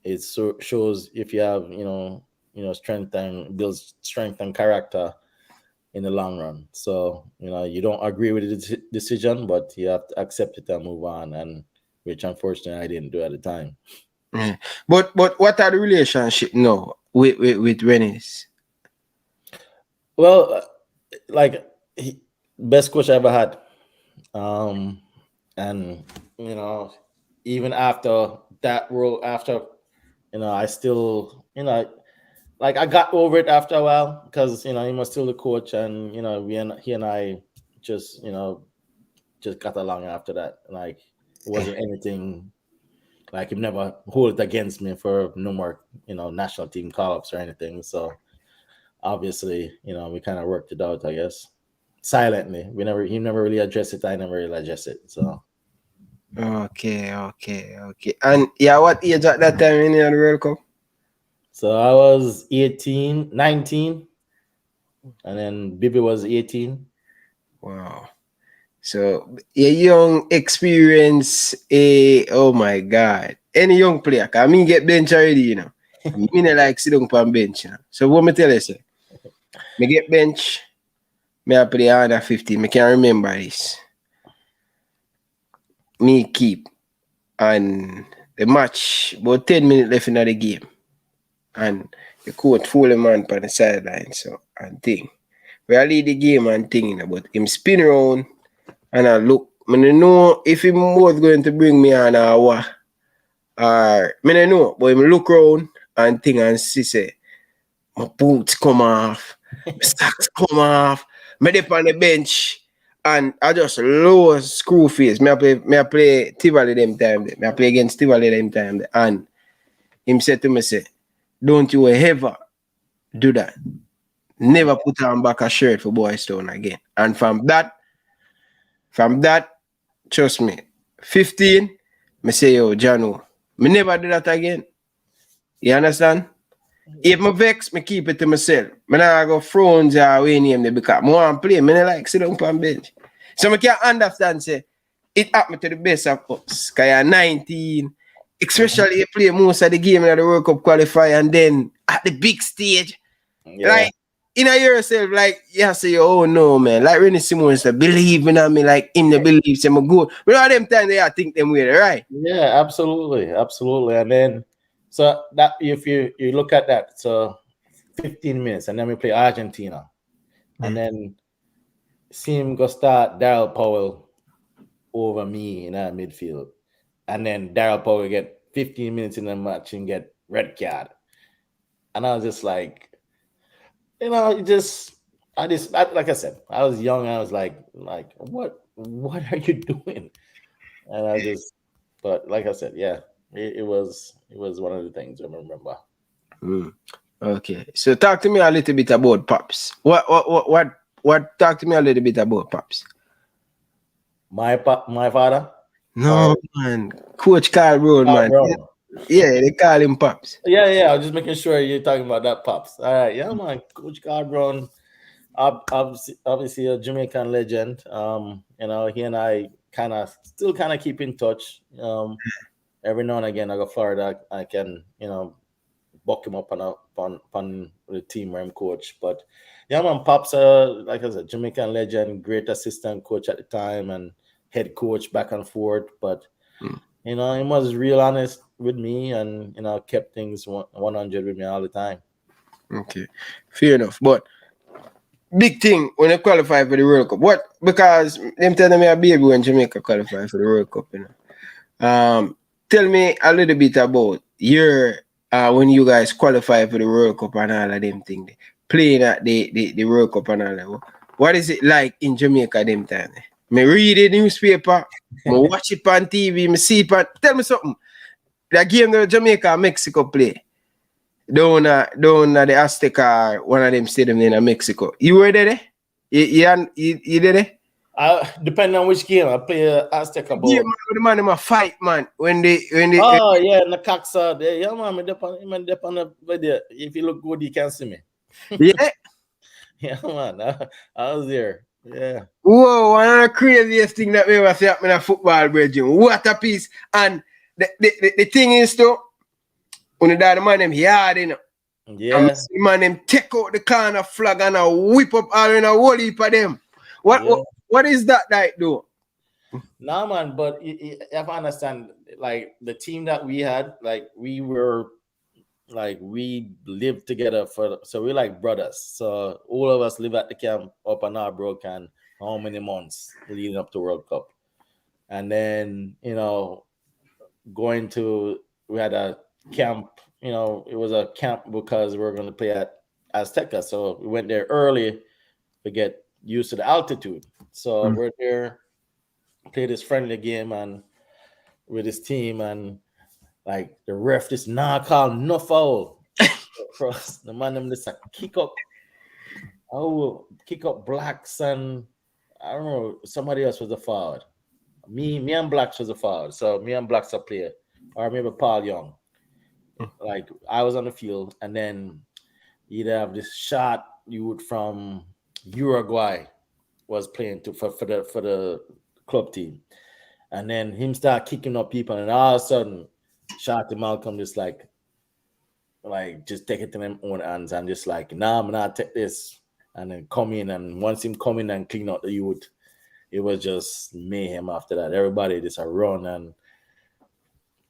it shows if you have strength and builds strength and character in the long run. So you don't agree with the decision, but you have to accept it and move on, and which unfortunately I didn't do at the time. Yeah. But what are the relationship now with Renis? Well, best coach I ever had. And even after that role, I still I got over it after a while, because he was still the coach, and he and I just got along after that. Like, it wasn't anything, like, he never hold it against me for no more national team call-ups or anything. So obviously we kind of worked it out, I guess, silently. He never really addressed it. I never really addressed it. So Okay. And yeah, what age at that time in the World Cup? So I was 19, and then Bibi was 18. Wow. So a young experience, oh my God. Any young player, cause me get bench already, you know. Me not like sit down on bench, you know. So what me tell you, say, me get bench, me I play under 50. Me can't remember this. Me keep and the match about 10 minutes left in the game. And the coach fool a man on the sideline, so and thing. We are lead the game and thing, you know, but him spin around and I look. I don't know if him was going to bring me on or what. Or I don't know, but him look around and thing and see say my boots come off, my socks come off, me dip on the bench. And I just low screw face. Me I play Tivoli them time. Me I play against Tivoli them time. And him said to me, say, don't you ever do that. Never put on back a shirt for Boys Town again. And from that, trust me, 15, me say, yo, Jano, me never do that again. You understand? If me vex, me keep it to myself. Me not go frowns or way name them because I want to play. Me not like sit down on bench. So me can't understand, say, it happened to the best of us. Because you're 19, especially you play most of the game in the World Cup qualifier and then at the big stage, like, in a yourself, like, you say, oh no, man. Like Rennie Simons, believe in me, like, him, the believe, say, I'm good. But all them time, they think them way, right? Yeah, absolutely. And then, so that if you look at that, so 15 minutes, and then we play Argentina, and then see him go start Daryl Powell over me in our midfield, and then Daryl Powell get 15 minutes in the match and get red card, and I was just like, like I said, I was young. I was like, what are you doing? And I just, but like I said, yeah, it was one of the things I remember. Okay, so talk to me a little bit about Pops. What? Talk to me a little bit about Pops. My father? No, man. Coach Carl Brown, man. Brown. Yeah, they call him Pops. Yeah. I was just making sure you're talking about that, Pops. All right, yeah, man. Coach Carl Brown, obviously a Jamaican legend. He and I still keep in touch. Every now and again, I go Florida, I can, buck him up on the team where I'm coach. But yeah, man, Pops, like I said, Jamaican legend, great assistant coach at the time and head coach back and forth. But he was real honest with me and kept things 100 with me all the time. Okay, fair enough. But big thing when they qualify for the World Cup. What? Because them telling me a baby when Jamaica qualify for the World Cup. Tell me a little bit about your when you guys qualify for the World Cup and all of them things. Playing at the World Cup and all that. What is it like in Jamaica them time? Me read the newspaper, me watch it on TV, me see it on. Tell me something. The game that Jamaica and Mexico play down at the Azteca, one of them stadiums in Mexico. You were there? You there? Depending on which game I play, Azteca ball. Yeah, man, them a fight, man. When they oh yeah, in the Caxa there. Yeah, man, I'm dep on the video. If you look good, you can see me. Yeah. Yeah, man. I was there. Yeah. Whoa, one of the craziest thing that we ever see happen in a football, brethren. What a piece. And the thing is, though, when the man them hard, you know. Yeah. And the man them take out the corner flag and whip up all in a whole heap of them. What is that like, though? Nah, man, but you have to understand, like, the team that we had, like, we lived together so we're like brothers. So all of us live at the camp up in Arbrook and how many months leading up to World Cup. And then, we had a camp, it was a camp because we were going to play at Azteca. So we went there early to get used to the altitude. So we're there, play this friendly game and with his team, and like the ref just call no foul. Across the man them just kick up Blacks and I don't know, somebody else was a forward. Me and Blacks was a forward. So me and Blacks a player. Or maybe Paul Young. like I was on the field, and then you'd have this shot youth from Uruguay was playing for the club team, and then him start kicking up people, and all of a sudden, Shotty Malcolm just like just take it to them own hands and just like, nah, I'm not take this, and then come in, and once him come in and clean up the youth, it was just mayhem after that. Everybody just a run and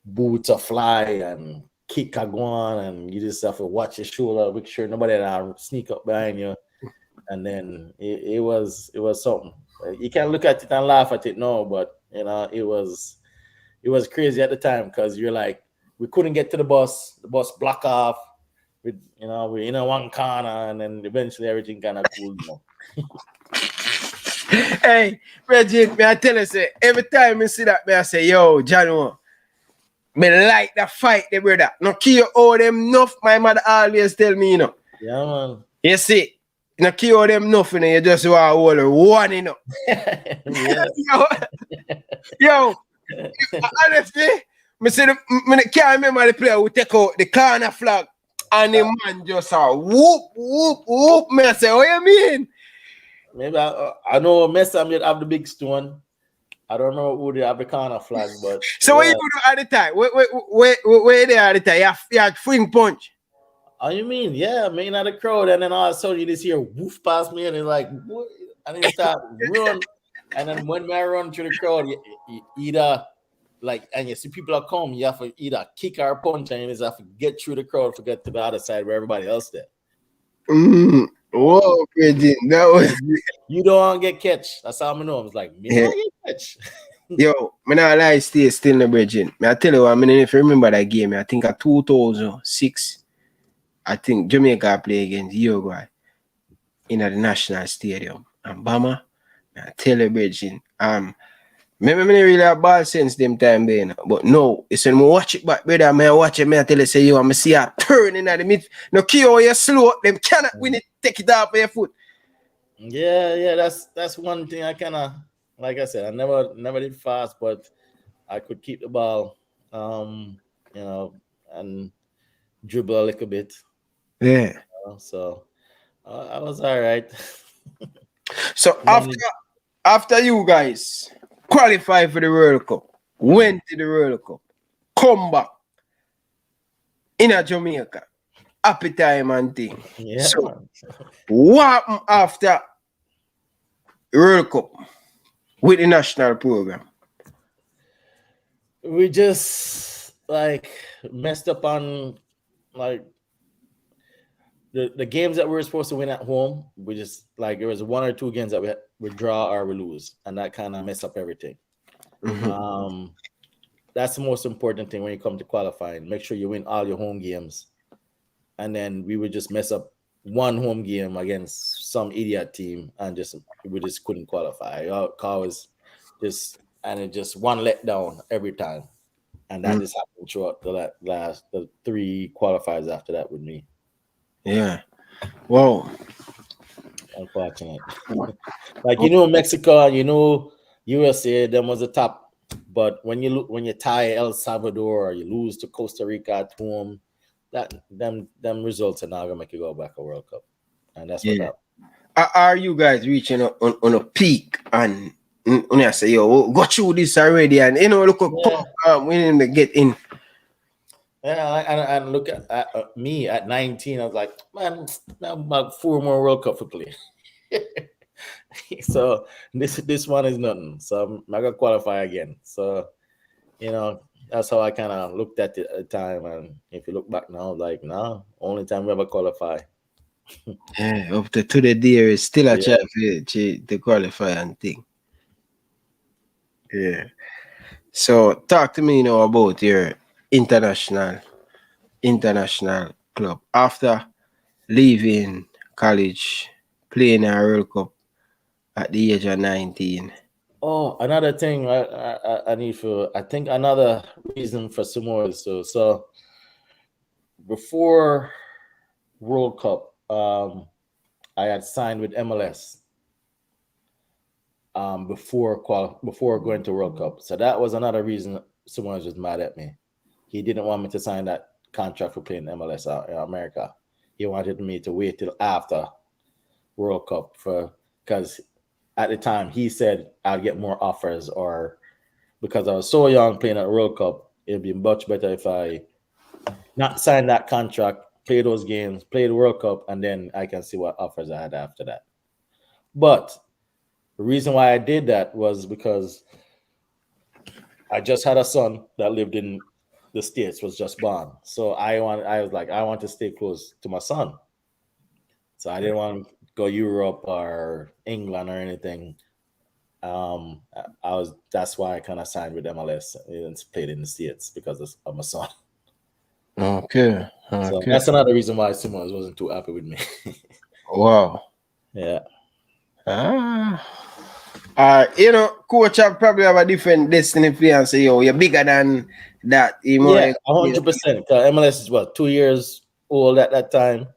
boots a fly and kick a go on, and you just have to watch your shoulder, make sure nobody that sneak up behind you. And then it was something. You can look at it and laugh at it now, but you know it was crazy at the time because you're like, we couldn't get to the bus block off. We're in a one corner, and then eventually everything kind of cool. Hey, Reggie, may I tell you, say, every time I see that, I say, yo, John, me like the fight, the brother. No kill all them enough, my mother always tell me, Yeah, man. You see, no kill them enough, you just want to hold one, Yo, honestly, I can't remember the player who take out the corner flag, and the man just whoop, whoop, whoop. Me I say, what you mean? Maybe I know Messi did have the big stone. I don't know who they have the corner flag, but so what you do at the time? Where they at the time? You had swing punch. Oh, you mean? Yeah, I mean, at the crowd, and then all of a sudden you just hear woof past me, and it's like, what? And then you start run, and then when I run through the crowd, you either like, and you see people are come, you have to either kick or punch, and you just have to get through the crowd to get to the other side where everybody else there. Whoa, Reggie, that was you don't want to get catch. That's how I know. I was like, me not get catch. Yo, me not lie, stay still in the bridging. I tell you what, I mean, if you remember that game, I think at 2006, I think Jamaica play against Uruguay in the national stadium. And Bama, I tell you, bridging, maybe I really have ball sense them time there, but no, it's when I watch it back, brother, I watch it, I tell you, say, yo, I'm see a turn in the mid. No, Kyo, you're slow, them cannot win it, take it off your foot. Yeah, that's one thing I kind of, like I said, I never did fast, but I could keep the ball, and dribble a little bit. Yeah. So I was all right. So after you guys qualify for the World Cup, went to the World Cup, come back in a Jamaica, happy time and thing. Yeah. So what happened after World Cup with the national program? We just like messed up on like the games that we were supposed to win at home. We just like there was one or two games that we draw or we lose, and that kind of messed up everything. Mm-hmm. That's the most important thing when you come to qualifying. Make sure you win all your home games, and then we would just mess up one home game against some idiot team, and we just couldn't qualify. Cause it just one letdown every time, and that just happened throughout the three qualifiers after that with me. Yeah. Wow. Unfortunate. Like Mexico, USA, them was the top. But when you tie El Salvador or you lose to Costa Rica at home, them results are not gonna make you go back a World Cup. And that's what happened. Are you guys reaching on a peak and when I say, yo, got through this already, and look at we need to get in. Yeah, and look at me at 19. I was like, man, I'm about 4 more World Cup to play. So this one is nothing. So I'm not gonna qualify again. So that's how I kind of looked at it at the time. And if you look back now, like, no, only time we ever qualify. Yeah, up to the day is still a chance to qualify and thing. Yeah. So talk to me now about your international club after leaving college, playing a World Cup at the age of 19. Oh, another thing I need I think another reason for some more is so before World Cup, I had signed with MLS before going to World Cup. So that was another reason someone was just mad at me. He didn't want me to sign that contract for playing MLS out in America. He wanted me to wait till after World Cup because at the time he said I'd get more offers, or because I was so young playing at World Cup, it'd be much better if I not sign that contract, play those games, play the World Cup, and then I can see what offers I had after that. But the reason why I did that was because I just had a son that lived in the States, was just born. So I was like, I want to stay close to my son. So I didn't want to go Europe or England or anything. That's why I kind of signed with MLS and played in the States, because of my son. Okay. So that's another reason why Simmons wasn't too happy with me. Wow. Yeah. You know, coach probably have a different destiny plan. So you're bigger than that. Yeah, 100%. MLS is 2 years old at that time.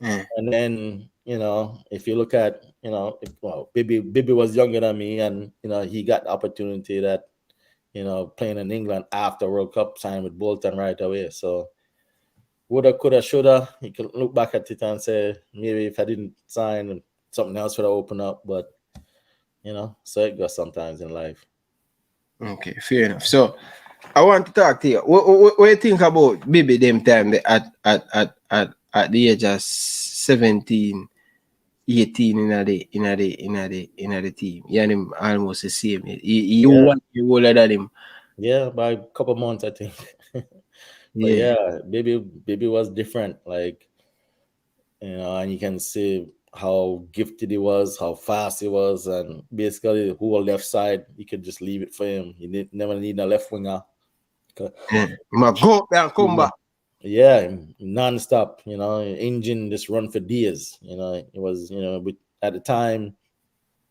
And then, if you look at, Bibi was younger than me, and, he got the opportunity that, playing in England after World Cup, signed with Bolton right away. So woulda, coulda, shoulda. You can look back at it and say, maybe if I didn't sign, something else would have opened up. But, so it goes sometimes in life. Okay, fair enough. So I want to talk to you. What do you think about Bibi them time at the age of 17, 18 in the team? Yeah, him almost the same. You 1 year older than him. Yeah, by a couple months, I think. But yeah, Bibi was different. Like, and you can see how gifted he was, how fast he was, and basically the whole left side, you could just leave it for him. You never need a left winger. My go and come back. Yeah, non-stop, engine just run for days. It was, at the time,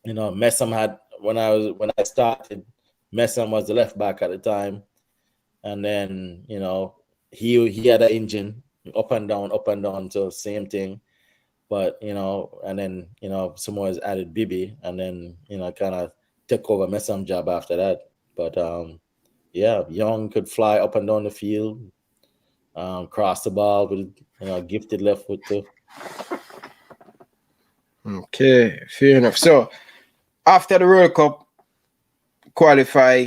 Messam had, when I started, Messam was the left back at the time. And then, he had an engine up and down, so same thing. But, and then, someone has added Bibi, and then, kind of took over Messam job after that. But, yeah, Young could fly up and down the field, cross the ball with, gifted left foot too. Okay, fair enough. So, after the World Cup, qualify,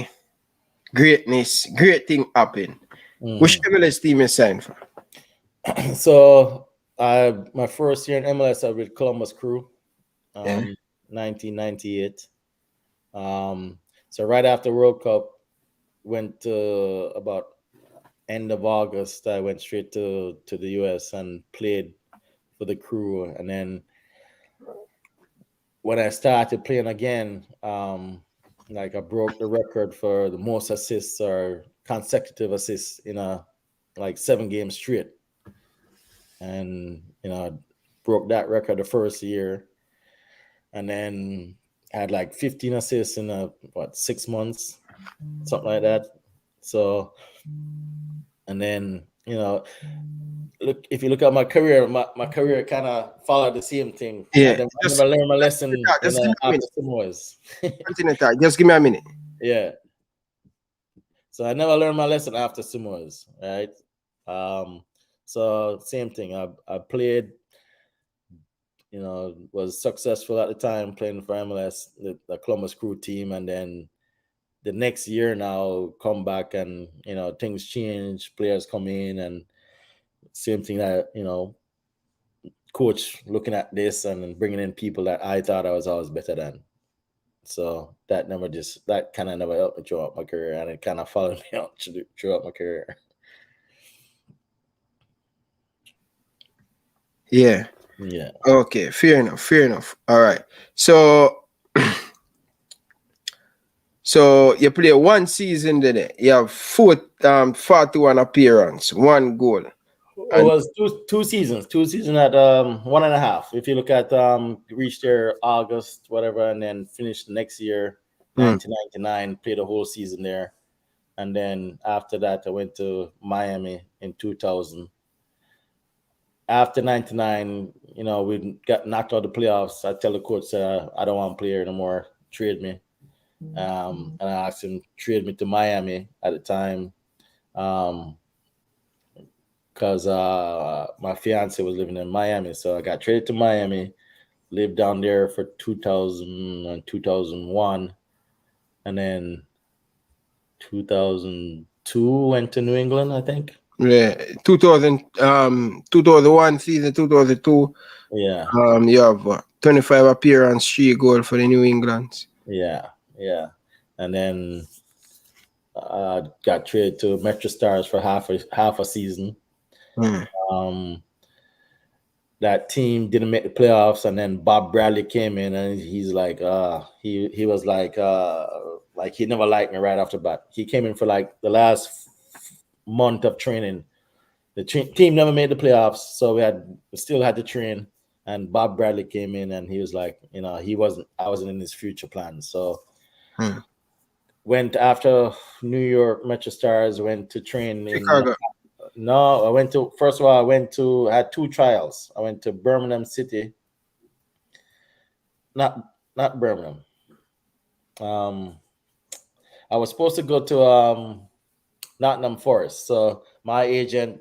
greatness, great thing happened. Which MLS team is signed for? So, my first year in MLS, I was with Columbus Crew, 1998. So right after World Cup, went to about end of August, I went straight to the US and played for the Crew. And then when I started playing again, like I broke the record for the most assists or consecutive assists in a 7 games straight. And, broke that record the first year. And then had 15 assists in 6 months, something like that. So, and then, look, if you look at my career, my career kind of followed the same thing. Yeah. I never learned my lesson after Samoas. Just give me a minute. Yeah. So I never learned my lesson after Samoas, right? So same thing. I played, was successful at the time playing for MLS, the Columbus Crew team, and then the next year now come back and things change, players come in, and same thing that coach looking at this and bringing in people that I thought I was always better than. So that kind of never helped me throughout my career, and it kind of followed me out throughout my career. Yeah. Okay, fair enough. All right. So you play 1 season today. You have 41 appearance, 1 goal. It was two seasons. 2 seasons at 1.5. If you look at reached there August, whatever, and then finished the next year, 1999, played a whole season there. And then after that, I went to Miami in 2000. After 99, we got knocked out of the playoffs. I tell the coach, I don't want to play here no more. Trade me. And I asked him to trade me to Miami at the time. Because because my fiance was living in Miami. So I got traded to Miami, lived down there for 2000 and 2001, and then 2002 went to New England, I think. Yeah, 2001 season, 2002. Yeah. You have 25 appearance, 3 goal for the New England. Yeah. And then got traded to Metro Stars for half a season. That team didn't make the playoffs, and then Bob Bradley came in, and he's like, he was like he never liked me right off the bat. He came in for like the last month of training. The team never made the playoffs, so we still had to train. And Bob Bradley came in, and he was like, I wasn't in his future plans. So went after New York Metro Stars, went to train Chicago. No, I had 2 trials. I went to Birmingham City. Not Birmingham. I was supposed to go to Nottingham Forest. So my agent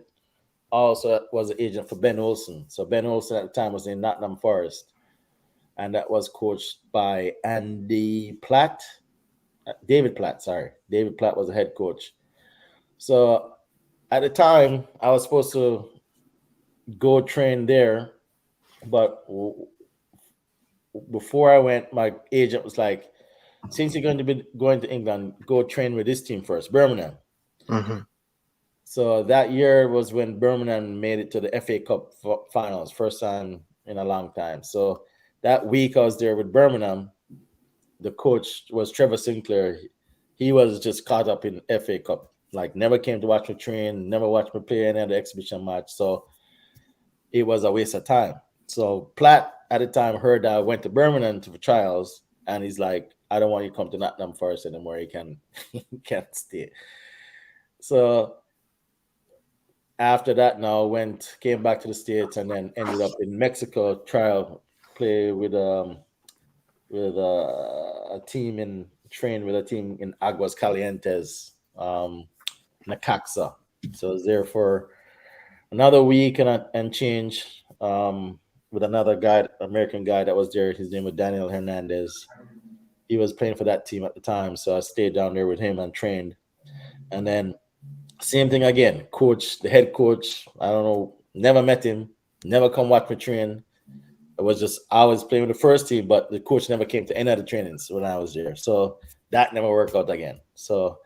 also was an agent for Ben Olsen. So Ben Olsen at the time was in Nottingham Forest. And that was coached by David Platt, sorry. David Platt was the head coach. So at the time, I was supposed to go train there, but before I went, my agent was like, since you're going to be going to England, go train with this team first, Birmingham. So that year was when Birmingham made it to the FA Cup finals, first time in a long time. So that week I was there with Birmingham. The coach was Trevor Sinclair. He was just caught up in FA Cup. Like, never came to watch me train, never watched me play any other exhibition match. So it was a waste of time. So Platt at the time heard that I went to Birmingham for trials, and he's like, I don't want you to come to Nottingham Forest anymore. You can't stay. So after that, came back to the States, and then ended up in Mexico, play with a team train with a team in Aguas Calientes. Necaxa. So I was there for another week and change with another guy, American guy that was there. His name was Daniel Hernandez. He was playing for that team at the time, so I stayed down there with him and trained. And then same thing again. The head coach, I don't know, never met him, never come watch me train. It was just I was playing with the first team, but the coach never came to any of the trainings when I was there. So that never worked out again. So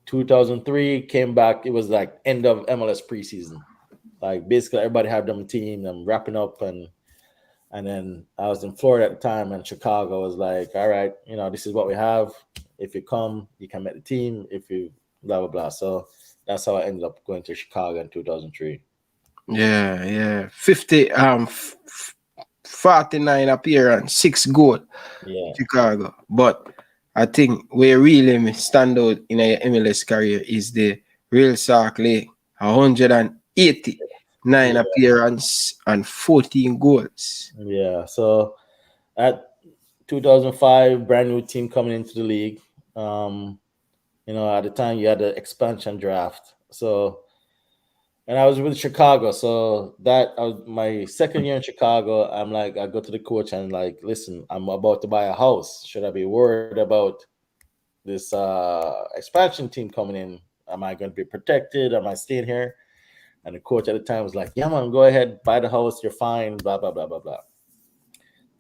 2003 came back. It was like end of MLS preseason. Like basically everybody had them team. I'm wrapping up, and then I was in Florida at the time, and Chicago was like, all right, this is what we have. If you come, you can make the team. If you blah blah blah. So that's how I ended up going to Chicago in 2003. Yeah. 49 appearance, 6 goal. Yeah, Chicago. But I think where really stand out in a MLS career is the Real Salt Lake, 189 appearance and 14 goals. Yeah. So at 2005, brand new team coming into the league. At the time you had the expansion draft. So, and I was with Chicago. So that was my second year in Chicago. I'm like, I go to the coach and like, listen, I'm about to buy a house. Should I be worried about this expansion team coming in? Am I going to be protected? Am I staying here? And the coach at the time was like, yeah, man, go ahead, buy the house. You're fine, blah, blah, blah, blah, blah.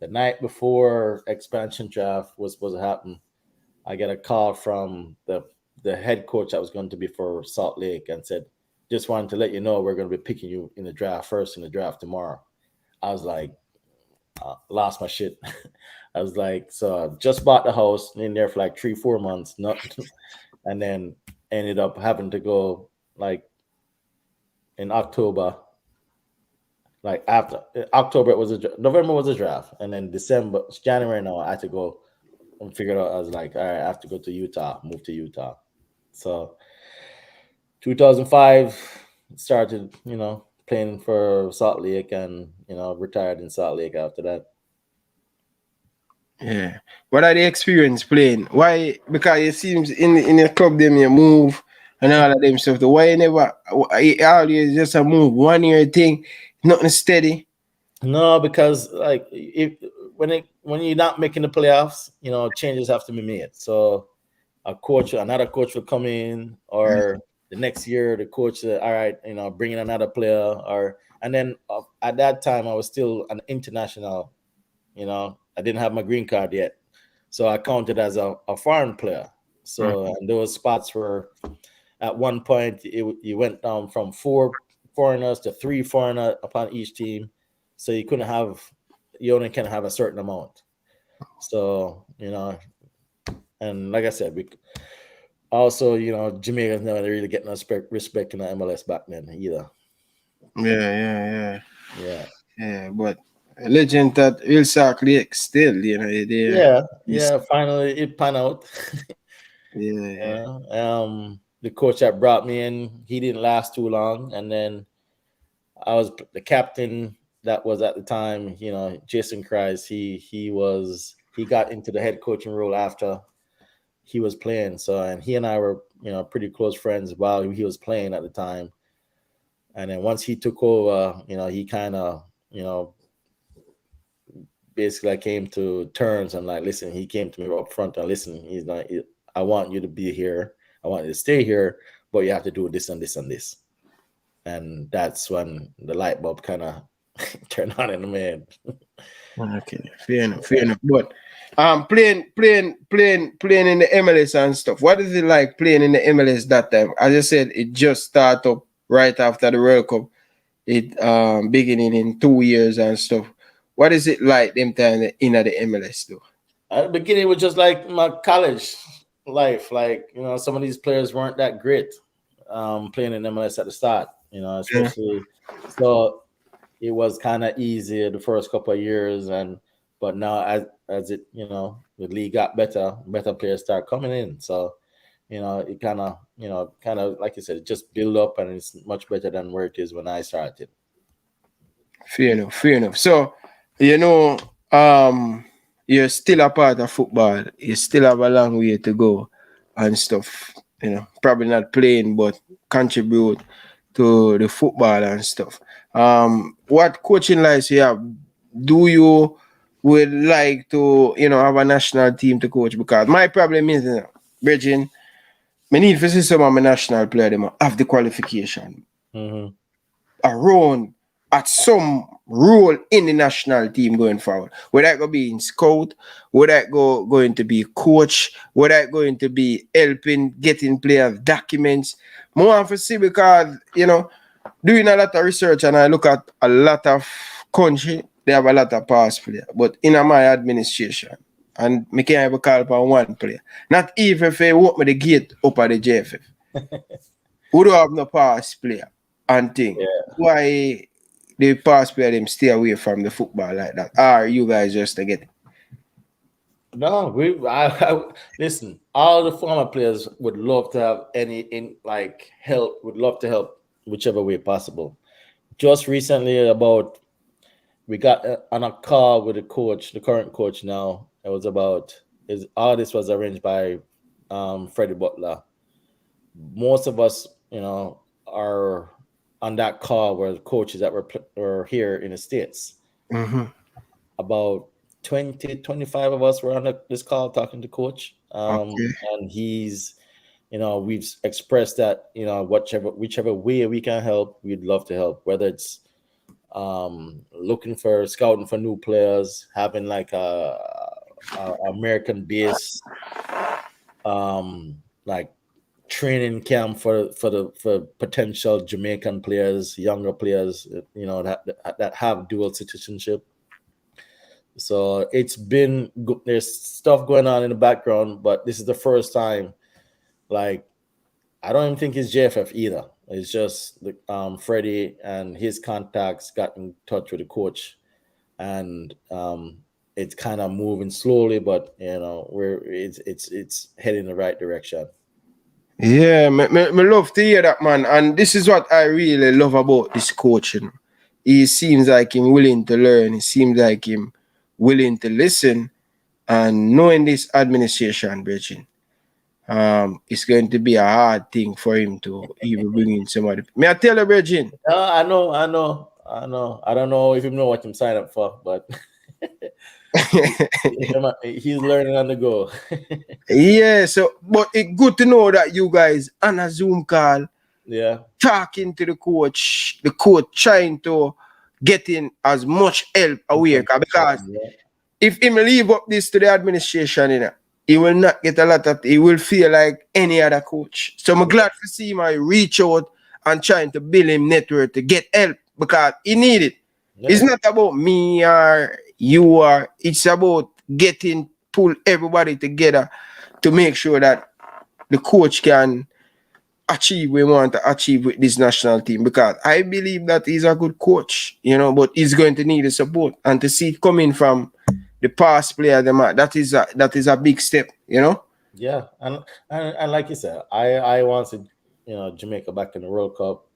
The night before expansion draft was supposed to happen, I get a call from the head coach that was going to be for Salt Lake and said, just wanted to let you know we're going to be picking you in the draft tomorrow. I was like, lost my shit. I was like, so I just bought the house, in there for like 3-4 months, and then ended up having to go like in October. Like after October, November was a draft, and then January now I had to go and figure it out. I was like, all right, I have to go to Utah, move to Utah. So 2005 started, playing for Salt Lake, and retired in Salt Lake after that. Yeah. What are the experience playing? Why? Because it seems in the club them you move and all of them stuff. The why you never always just a move 1 year thing, nothing steady. No, because like if when you're not making the playoffs, changes have to be made. So another coach will come in, or the next year the coach said, all right, bring in another player, and then at that time I was still an international. I didn't have my green card yet, so I counted as a foreign player. So and those spots were at one point you went down from 4 foreigners to 3 foreigners upon each team, so you only can have a certain amount. So and like I said, we also Jamaica's never really getting no respect in the MLS back then either. Yeah. Yeah. But a legend that Real Soccer League still, Yeah. Finally, it pan out. Yeah. The coach that brought me in, he didn't last too long, and then I was the captain that was at the time. Jason Christ. He got into the head coaching role after he was playing. So, and he and I were pretty close friends while he was playing at the time. And then once he took over, he kind of basically I came to terms and like, listen, he came to me up front and listen, he's like, I want you to be here. I want you to stay here, but you have to do this and this and this. And that's when the light bulb kind of turned on in the head. Okay, fair enough. But playing in the MLS and stuff. What is it like playing in the MLS that time? As I said, it just started up right after the World Cup. It beginning in 2 years and stuff. What is it like them time in the MLS though? At the beginning, it was just like my college life. Like, some of these players weren't that great playing in MLS at the start, especially. So it was kind of easier the first couple of years. But now as it, the league got better players start coming in. So, it kind of, like you said, just build up and it's much better than where it is when I started. Fair enough. So, you're still a part of football. You still have a long way to go and stuff. Probably not playing, but contribute to the football and stuff. What coaching lives you have? Do you would like to, have a national team to coach? Because my problem is, Bridging, I need to see some of my national player them have the qualification around at some role in the national team going forward. Whether that going to be in scout, whether that going to be coach, whether that going to be helping getting players documents. More to see because, doing a lot of research and I look at a lot of country, they have a lot of past players. But in my administration, and I can't even call upon one player. Not even if they walk me the gate up at the JFF. Who don't have no past player and thing. Yeah. Why the past player them stay away from the football like that? Or you guys just to get it? No, listen, all the former players would love to have help, would love to help whichever way possible. Just recently we got on a call with the coach, the current coach now. It was all this was arranged by Freddie Butler. Most of us, are on that call were coaches that were here in the States. About 20, 25 of us were on this call talking to coach. And he's, we've expressed that, whichever way we can help, we'd love to help, whether it's scouting for new players, having like a American base, like training camp for potential Jamaican players, younger players, that have dual citizenship. So it's been good. There's stuff going on in the background, but this is the first time. Like, I don't even think it's JFF either. It's just Freddie and his contacts got in touch with the coach, and it's kind of moving slowly, but it's heading in the right direction. Yeah, me love to hear that, man. And this is what I really love about this coaching. He seems like him willing to learn. He seems like him willing to listen, and knowing this administration, Bridging. it's going to be a hard thing for him to even bring in somebody. May I tell you, Virgin? I know. I don't know if you know what I'm signing up for, but he's learning on the go. Yeah, so but it's good to know that you guys on a Zoom call, Yeah, talking to the coach trying to get in as much help away. Because yeah. if him leave up this to the administration, he will not get a lot of, he will feel like any other coach. So I'm glad to see him reach out and trying to build him network to get help because he need it. Yeah. It's not about me or you or it's about pull everybody together to make sure that the coach can achieve what we want to achieve with this national team, because I believe that he's a good coach, but he's going to need the support, and to see it coming from the past player, that is a big step, Yeah, and like you said, I wanted Jamaica back in the World Cup,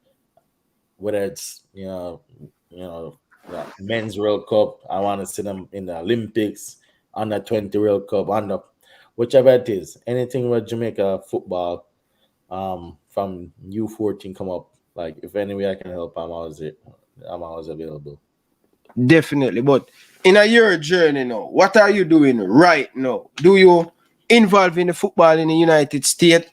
whether it's men's World Cup. I want to see them in the Olympics, under 20 World Cup, under whichever it is, anything with Jamaica football, from U14 come up. Like if any way I can help, I'm always available. Definitely. But in your journey now, what are you doing right now? Do you involve in the football in the United States?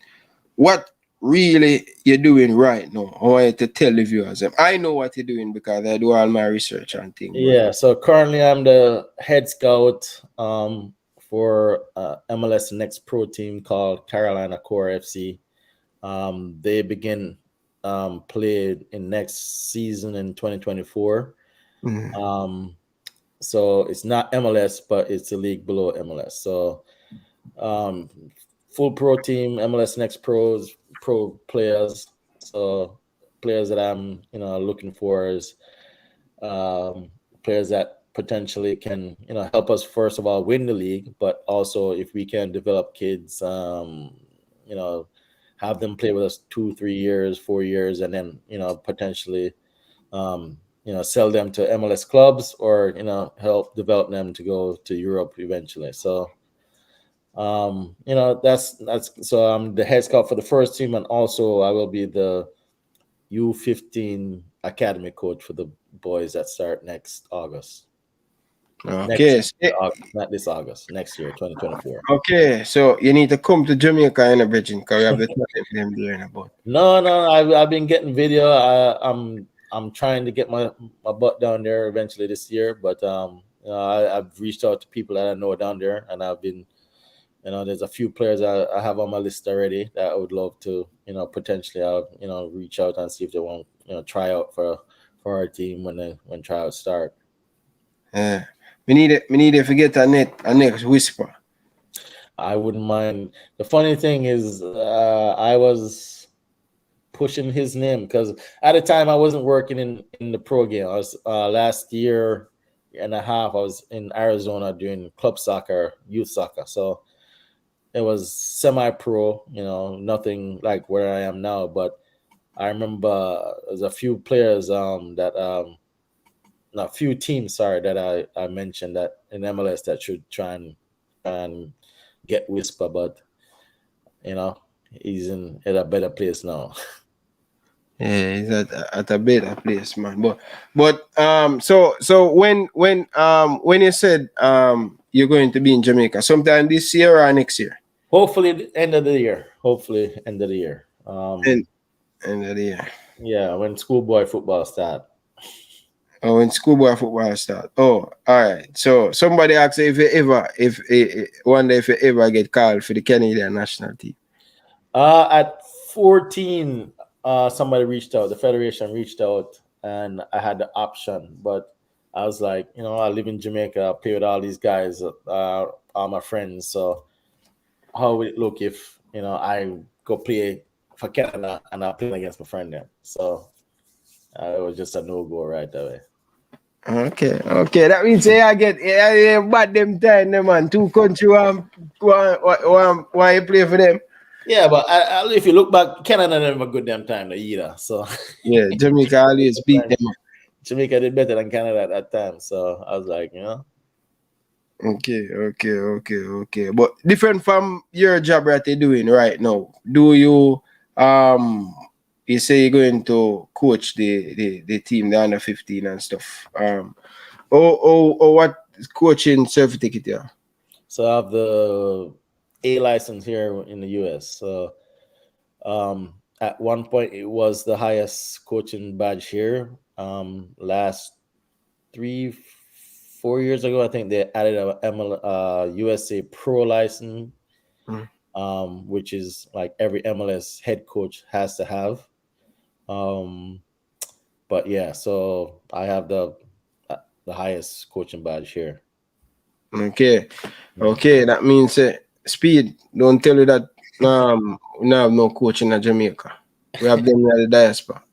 What really you're doing right now? I want to tell the viewers. I know what you're doing because I do all my research and things. Yeah, so currently I'm the head scout for MLS Next Pro team called Carolina Core FC. They begin play in next season in 2024. Mm-hmm. So it's not MLS, but it's a league below MLS. So full pro team, MLS Next pro players. So players that I'm looking for is players that potentially can help us, first of all, win the league, but also if we can develop kids, have them play with us 2, 3 years, 4 years, and then potentially sell them to MLS clubs, or help develop them to go to Europe eventually. So that's so I'm the head scout for the first team, and also I will be the U15 academy coach for the boys that start next August. Okay. Not this August, next year, 2024. Okay, so you need to come to Jamaica in a Virgin, because we have the talent for them there in a boat. No, I've been getting video. I'm trying to get my butt down there eventually this year, but I've reached out to people that I know down there, and I've been, there's a few players I have on my list already that I would love to, potentially reach out and see if they want, try out for our team when tryouts start. Yeah. We need to forget a next whisper. I wouldn't mind. The funny thing is, I was pushing his name because at the time I wasn't working in the pro game. I was last year and a half. I was in Arizona doing club soccer, youth soccer. So it was semi-pro. Nothing like where I am now. But I remember there's a few players a few teams, that I mentioned that in MLS that should try and get Whisper, but he's at a better place now. Yeah, he's at a better place, man. But so when you said you're going to be in Jamaica sometime this year or next year? Hopefully the end of the year. End of the year. End of the year. Yeah, when schoolboy football start. Oh, when schoolboy football start. Oh, all right. So somebody asked if one day if you ever get called for the Canadian national team. At 14, somebody reached out. The federation reached out, and I had the option, but I was like, I live in Jamaica. I play with all these guys, all my friends. So how would it look if I go play for Canada and I play against my friend there? So it was just a no-go right away. Okay. That means I get bad them time, man. Two country want you play for them. Yeah, but if you look back, Canada never good damn time either. So yeah, Jamaica always beat them. Jamaica did better than Canada at that time. So I was like, Okay. But different from your job that you're doing right now, do you you say you're going to coach the team, the under 15 and stuff. Or what coaching certificate you have? So I have the A license here in the US. So at one point it was the highest coaching badge here. Last 3-4 years ago, I think they added a USA Pro license, which is like every MLS head coach has to have. But yeah, so I have the highest coaching badge here. Okay. That means Speed, don't tell you that we don't have no coach in Jamaica. We have them in the diaspora.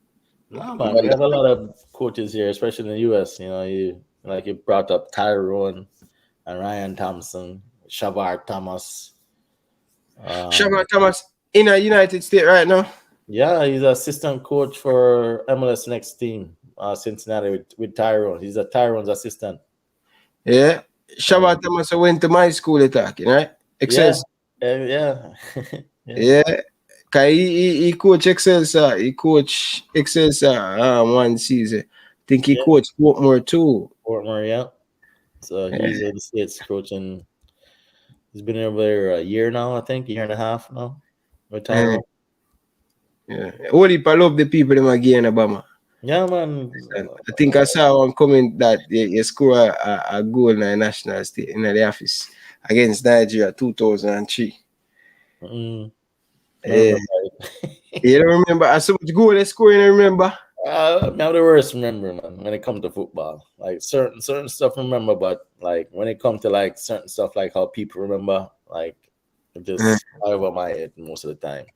No, man, we have a lot of coaches here, especially in the US. You know, you brought up Tyrone and Ryan Thompson, Shavar Thomas. Shavar Thomas in the United States right now. Yeah, he's assistant coach for MLS next team, Cincinnati with Tyrone. He's Tyrone's assistant. Yeah. Shavar Thomas went to my school talking, right? Excels. Yeah. Yeah. Cause he coach Excelsior. He coach Excelsior one season. I think he coached Portmore too. Portmore, yeah. So he's in the States coaching. He's been over there a year now, I think, a year and a half now with Tyrone. Yeah. What if I love the people in my game in Obama? Yeah, man. I think I saw one comment that you score a goal in the national state in the office against Nigeria 2003. Yeah. You don't remember? I so much goal they score, you don't remember? I'm the worst remember, man, when it comes to football. Like certain stuff remember, but like when it comes to like certain stuff, like how people remember, like it just over my head most of the time.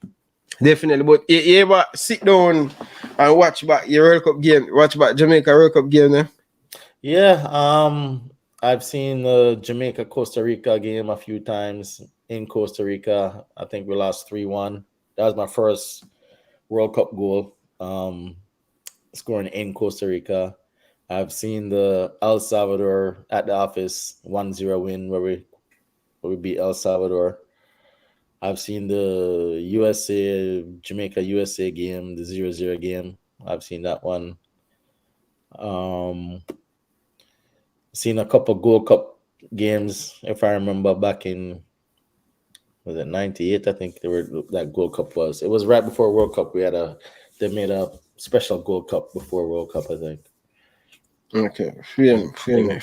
Definitely, but you ever sit down and watch back your World Cup game? Watch back Jamaica World Cup game, then? Yeah, I've seen the Jamaica Costa Rica game a few times in Costa Rica. I think we lost 3-1. That was my first World Cup goal, scoring in Costa Rica. I've seen the El Salvador at the office 1-0 win where we beat El Salvador. I've seen the Jamaica USA game, the 0-0 game. I've seen that one. Seen a couple Gold Cup games, if I remember, back in, was it 98? I think that Gold Cup was. It was right before World Cup. They made a special Gold Cup before World Cup, I think. Okay, feel me.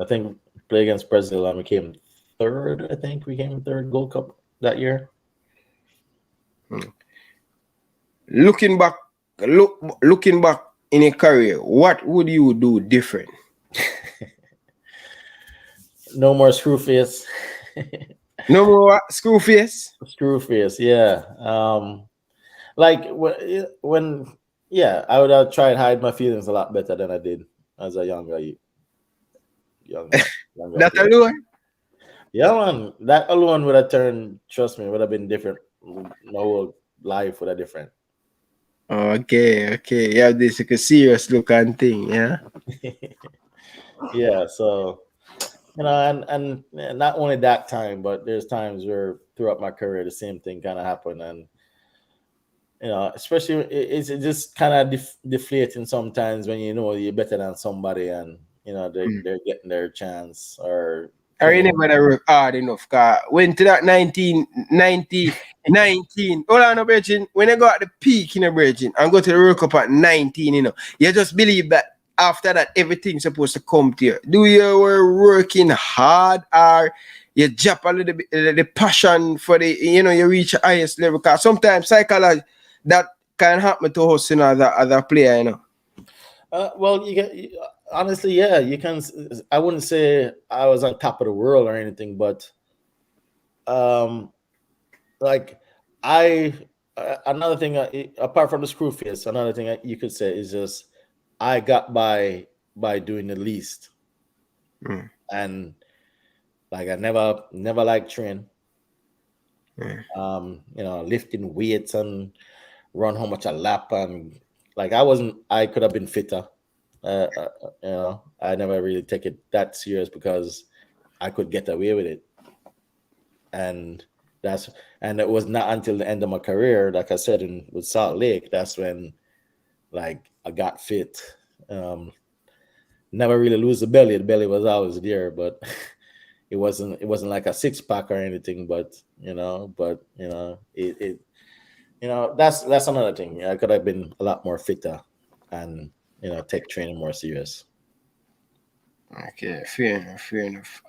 I think play against Brazil and we came third. I think we came third Gold Cup that year. Looking back in a career, what would you do different? No more screw face. No more screw face? Screw face, yeah. Like when I would have tried to hide my feelings a lot better than I did as a younger That alone? Yeah, man. That alone would have would have been different. My whole life would have different. Okay. You have this like a serious look and thing, yeah? Yeah, so and not only that time, but there's times where throughout my career the same thing kind of happened, and especially it's just kind of deflating sometimes when you know you're better than somebody and they're getting their chance or. I never work hard enough. Cause went to that 19. Hold on, Virgin. When I got the peak in the Virgin and go to the World Cup at 19, you just believe that after that everything's supposed to come to you. Do you were working hard or you drop a little bit the passion for you reach the highest level? Cause sometimes psychology that can happen to us as a player, Well, honestly, yeah, you can. I wouldn't say I was on top of the world or anything, but like another thing apart from the screw face, another thing you could say is just I got by doing the least, and like I never liked training. Lifting weights and run how much a lap, and like I could have been fitter. I never really take it that serious because I could get away with it. And it was not until the end of my career, like I said, with Salt Lake, that's when like I got fit. Never really lose the belly. The belly was always there, but it wasn't like a 6-pack or anything. But that's another thing. I could have been a lot more fitter and take training more serious. Okay, fair enough.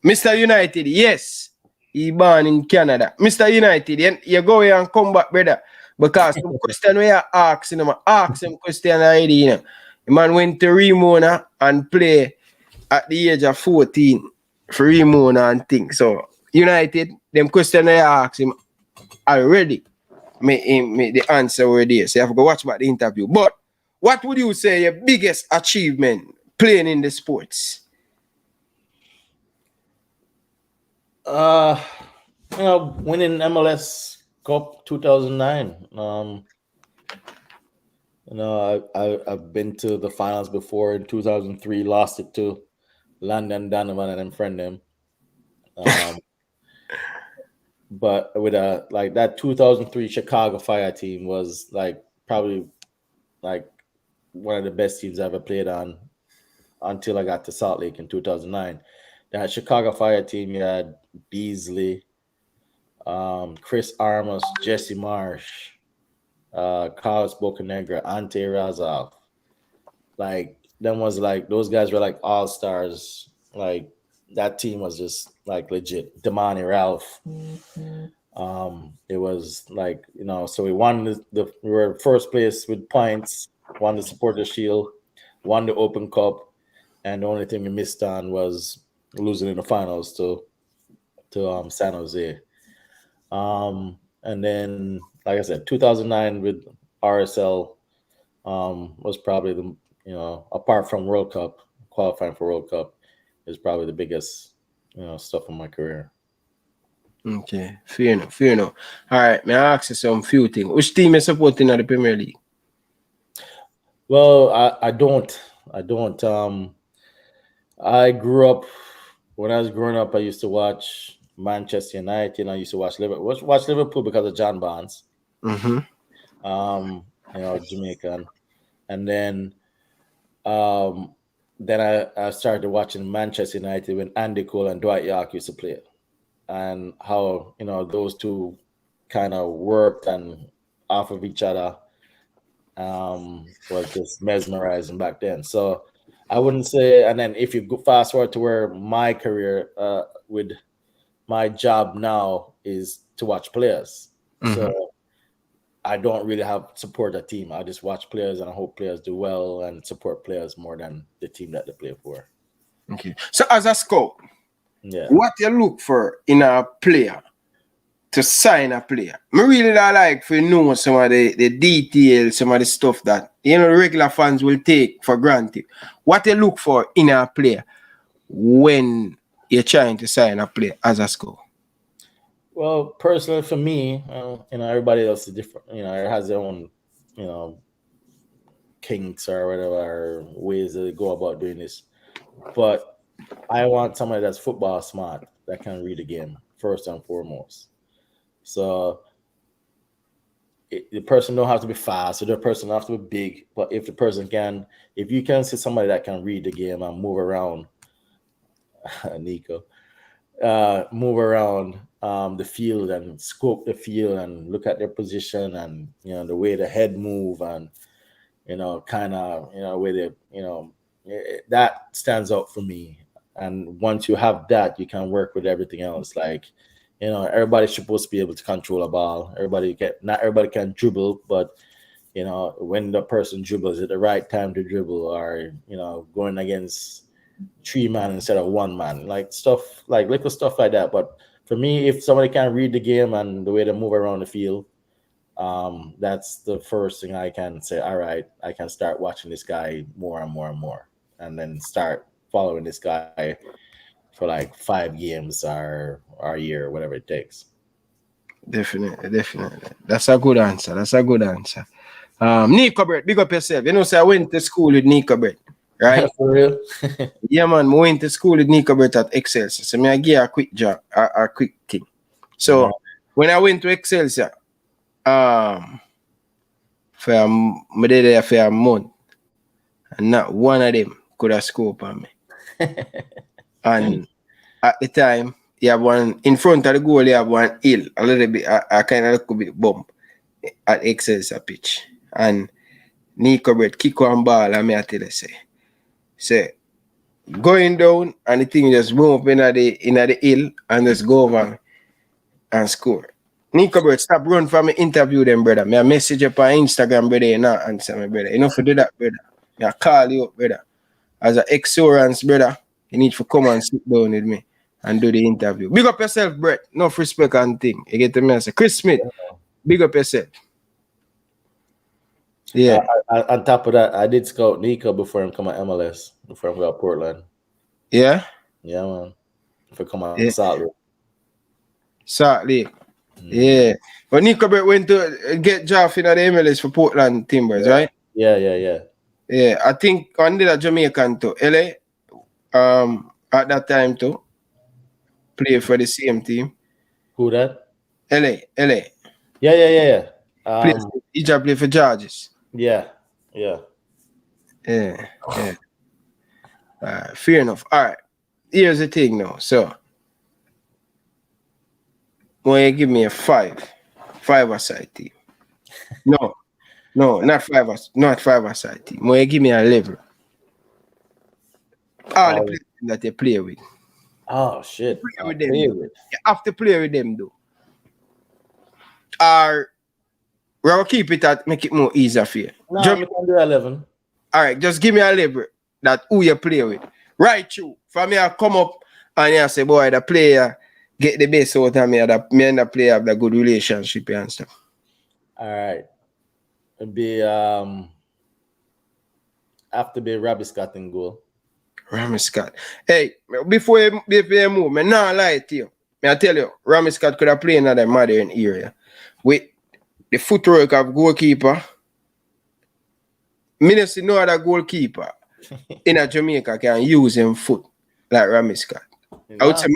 Mr. United, yes, he born in Canada. Mr. United, you go here and come back, brother. Because some question we are asking him, ask him question already, The man went to Remona and play at the age of 14 for Remona and things. So, United, them question they ask him already. Make the answer already. So you have to go watch about the interview. But what would you say your biggest achievement playing in the sports? Winning MLS Cup 2009. I've been to the finals before in 2003. Lost it to Landon Donovan and them friend them. But with that 2003 Chicago Fire team was like probably like one of the best teams I ever played on until I got to Salt Lake in 2009. That Chicago Fire team, you had Beasley, Chris Armas, Jesse Marsh, Carlos Bocanegra, Ante Razov. Like those guys were like all stars. Like that team was just like legit. Damani Ralph. It was like so we won we were first place with points, won the Supporter Shield, won the Open Cup, and the only thing we missed on was losing in the finals to San Jose. And then, like I said, 2009 with RSL was probably the apart from World Cup, qualifying for World Cup is probably the biggest stuff in my career. Okay, fair enough. All right, may I ask you some few things? Which team is supporting in the Premier League? Well, I don't. I grew up, when I was growing up, I used to watch Manchester United. I used to watch Liverpool because of John Barnes. Mm-hmm. Jamaican. And then I started watching Manchester United when Andy Cole and Dwight York used to play, and how those two kind of worked and off of each other was just mesmerizing back then. So I wouldn't say. And then if you go fast forward to where my career with my job now is to watch players. Mm-hmm. So I don't really have support a team. I just watch players and I hope players do well and support players more than the team that they play for. Okay. So as a scout, yeah, what you look for in a player to sign a player? I really like to know some of the details, some of the stuff that regular fans will take for granted. What you look for in a player when you're trying to sign a player as a scout? Well, personally for me, everybody else is different. It has their own, kinks or whatever ways that they go about doing this. But I want somebody that's football smart, that can read the game first and foremost. So the person don't have to be fast, or the person don't have to be big. But if you can see somebody that can read the game and move around, Nico, move around the field and scope the field and look at their position and the way the head move and way they that stands out for me. And once you have that, you can work with everything else. Like everybody's supposed to be able to control a ball. Not everybody can dribble, but when the person dribbles at the right time to dribble, or going against 3 man instead of 1 man, like stuff like little stuff like that. But for me, if somebody can read the game and the way they move around the field, that's the first thing I can say. All right, I can start watching this guy more and more and more, and then start following this guy for like 5 games or a year, whatever it takes. Definitely. That's a good answer. Nico Brett, big up yourself. Say I went to school with Nico Brett. right? For real? Yeah, man. I went to school with Nico Brett at Excelsior. So I give a quick job, a quick thing. So Yeah. when I went to Excelsior, me did there for a month, and not one of them could have scored on me. And at the time, you have one in front of the goal, you have one hill, a little bit, a kind of little bit bump at Excelsior pitch. And Nico Brett kick one ball, and I tell you, say, going down, and the thing just boom up in the hill, and just go over and score. Nico Brett, stop run from me interview them, brother. Me a message up on Instagram, brother, you not answer me, brother. You know for do that, brother. Me a call you up, brother. As an ex-Orans, brother, you need to come and sit down with me and do the interview. Big up yourself, Brett. Enough respect and thing. You get the message. Chris Smith, big up yourself. Yeah. On top of that, I did scout Nico before him come at MLS, before him go to Portland. Yeah? Yeah, man. Before come out Yeah. Salt Lake. Salt Lake. Yeah. But Nico Brett went to get draft in the MLS for Portland Timbers, right? Yeah. Yeah. I think I did a Jamaican to LA. At that time too. Play for the same team. Who that? LA. Yeah. He just play for Georges. Yeah. Yeah. Fair enough. All right. Here's the thing now. So, when you give me a five-a-side team. No, not five-a-side team. When you give me a level. All the players that you play with. Oh shit. Play with them. You have to play with them though. Or we'll keep it at make it more easier for you. No, we can do 11. All right, just give me a level that who you play with. Right through. For me, I come up and you say, boy, the player get the best out of me, that me and the player have the good relationship and stuff. All right. It'd be have to be Robbie Scott in goal. Rami Scott. Hey, before you move, me not lie to you. I tell you, Rami Scott could have played in that modern area. With the footwork of goalkeeper, me see no other goalkeeper in a Jamaica can use him foot like Rami Scott. I would say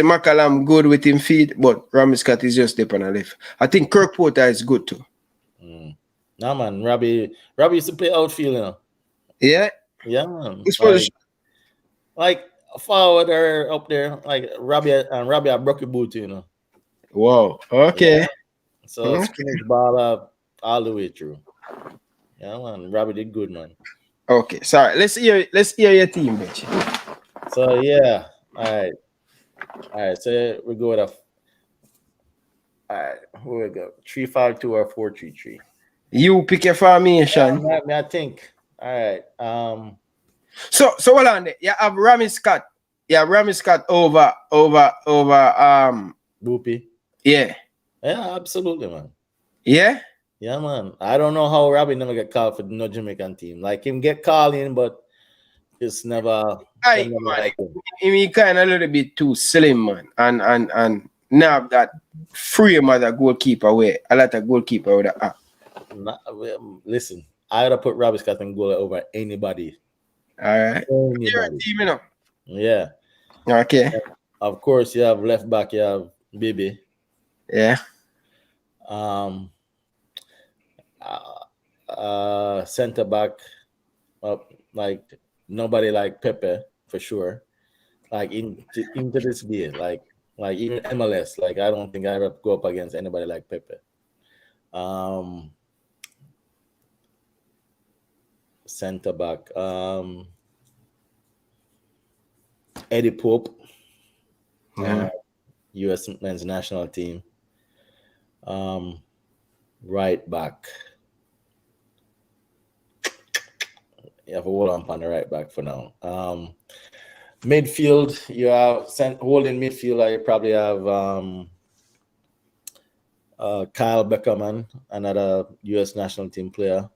McCallum good with him feet, but Rami Scott is just deep on the left. I think Kirk Porter is good too. Nah, man, Robbie used to play outfield, you know. Yeah? Yeah, man. Like forward or up there, like Robbie a broke boot, you know. Wow. Okay. Yeah. So spin his ball up all the way through. Yeah, man. Robbie did good, man. Okay. Sorry. Let's hear your team, bitch. So yeah. All right. So we go with all right. Who we go? 3-5-2 or 4-3-3. You pick your formation. I think. All right. So hold on there. You have Rami Scott. Over Boopy. Yeah. Yeah, absolutely, man. Yeah? Yeah, man. I don't know how Robbie never get called for no Jamaican team. Like him get called in, but it's never. He kind of a little bit too slim, man. And now that frame of the goalkeeper where a lot of goalkeeper with the listen, I would have put Robbie Scott in goal over anybody. All right. You're a team, you know. Yeah. Okay. Of course, you have left back, you have Bibi. Yeah. Center back, like nobody like Pepe for sure. Like into this day, like even MLS, like I don't think I ever go up against anybody like Pepe. Center back, Eddie Pope, U.S. men's national team. Right back. You have a hold on the right back for now. Midfield, you have holding midfield. You probably have Kyle Beckerman, another U.S. national team player.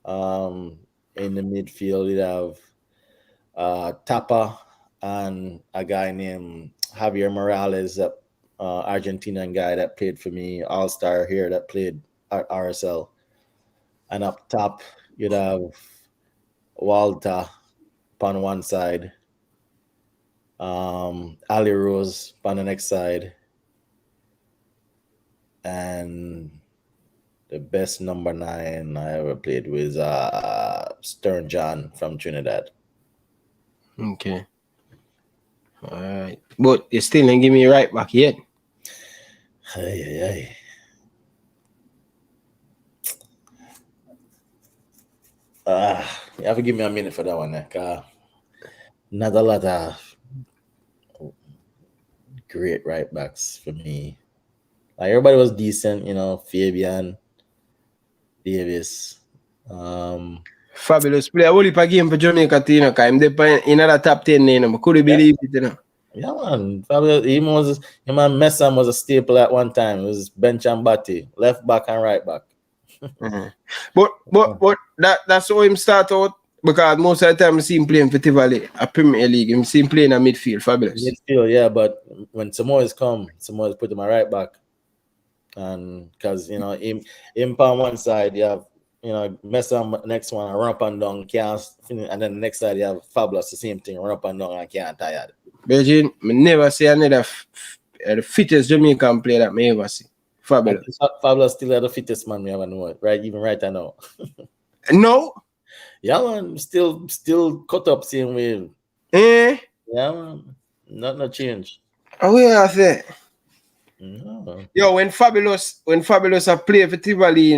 In the midfield, you have Tapa and a guy named Javier Morales, that Argentinian guy that played for me, all-star here that played at RSL. And up top, you'd have Walter on one side, Ali Rose on the next side, and the best number 9 I ever played with Stern John from Trinidad. Okay. All right. But you still didn't give me right back yet. Hey. You have to give me a minute for that one. Not a lot of great right backs for me. Like everybody was decent, Fabian, Davis. Fabulous player. Only per game for Jamaica, because I'm in the top 10. Could you believe it? Yeah, man. Fabulous. Messam was a staple at one time. It was bench and body, left back and right back. But that's how him start out, because most of the time I see him playing for Tivoli, a Premier League. I see him playing a midfield. Fabulous. Midfield, yeah, but when Samoa's come, Samoa's put him right back. And because him on one side, you have Messam next one, run up and down, can't, and then the next side you have Fabulous, the same thing, run up and down and can't tired. Virgin, I never see another the fittest Jamaican player that I ever see. Fabulous. Fabulous still the fittest man we ever know, right? Even right now. No. Yeah, man. Still cut up same way. Eh? Yeah, man. No change. Oh, where I say? No. Yo, when Fabulous a play for Tivoli,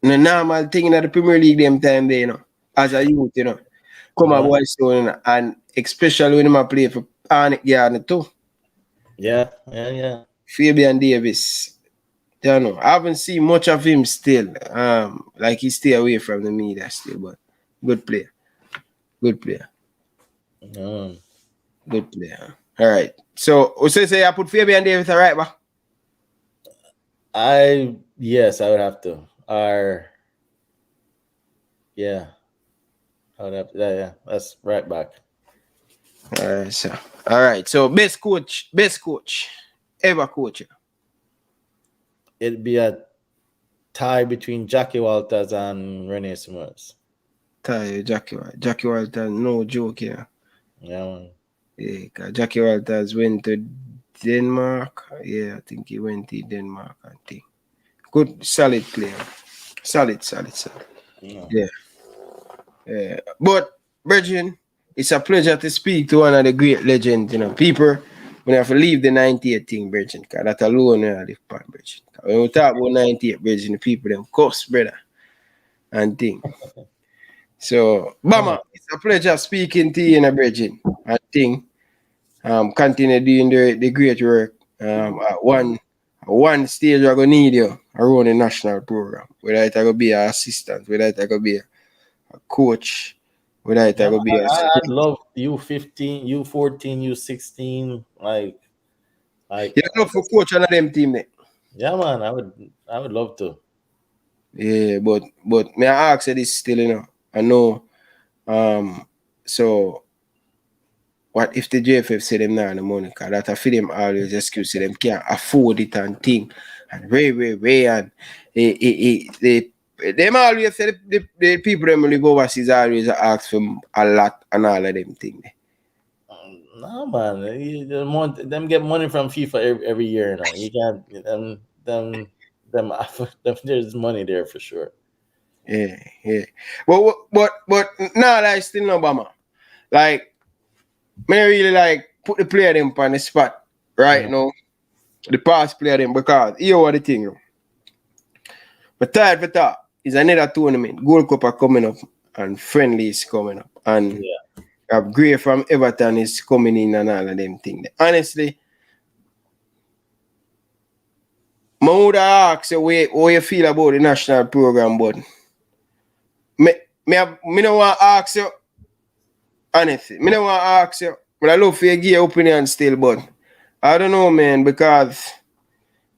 the normal thing in the Premier League them time there, as a youth, come a boy soon, and especially when I play for Arnick Gardner too. Yeah. Fabian Davis. I haven't seen much of him still. Like he stay away from the media still, but good player. Good player. Good player. All right. So, say I put Fabian Davis right back? Yes, I would have to. Yeah. I would have to. Yeah, that's right back. All right. So best coach ever coach. It'd be a tie between Jackie Walters and Rene Summers. Jackie Walters, no joke here. Yeah, man. Yeah, because Jackie Walters went to Denmark. Yeah, I think he went to Denmark, I think. Good, solid player. Solid. Yeah. But, Virgin, it's a pleasure to speak to one of the great legends, People, when I have to leave the 98 thing, Virgin, because that alone I live upon, Virgin. When we talk about 98, Virgin, the people, them cuss, brother, and thing. So, Bama, it's a pleasure speaking to you, Virgin, and thing. Continue doing the great work. At one stage, I'm going to need you around the national program, whether it's going to be an assistant, whether it's going to be a coach, whether it's going to be I'd love U15, U14, U16, like you love for coach on them team, mate. Yeah, man, I would love to. Yeah, but may I ask you this still, I know. So what if the JFF say them now in the money? Because that I feel them always excuse them can't afford it and thing. And way and them always say the people them will go overseas always ask for a lot and all of them things. No, man, them get money from FIFA every year. You can't them there's money there for sure. Yeah. But now I still no Obama. Like, me really like put the player them on the spot right now. The past player them, because here what the thing. But tired for that is another tournament. Gold Cup are coming up and friendly is coming up. And Gray from Everton is coming in and all of them things. Honestly, I would ask you how you feel about the national program, but me don't want to ask you. Honestly, I don't want to ask you, but I love for you to give your opinion still, but I don't know, man, because,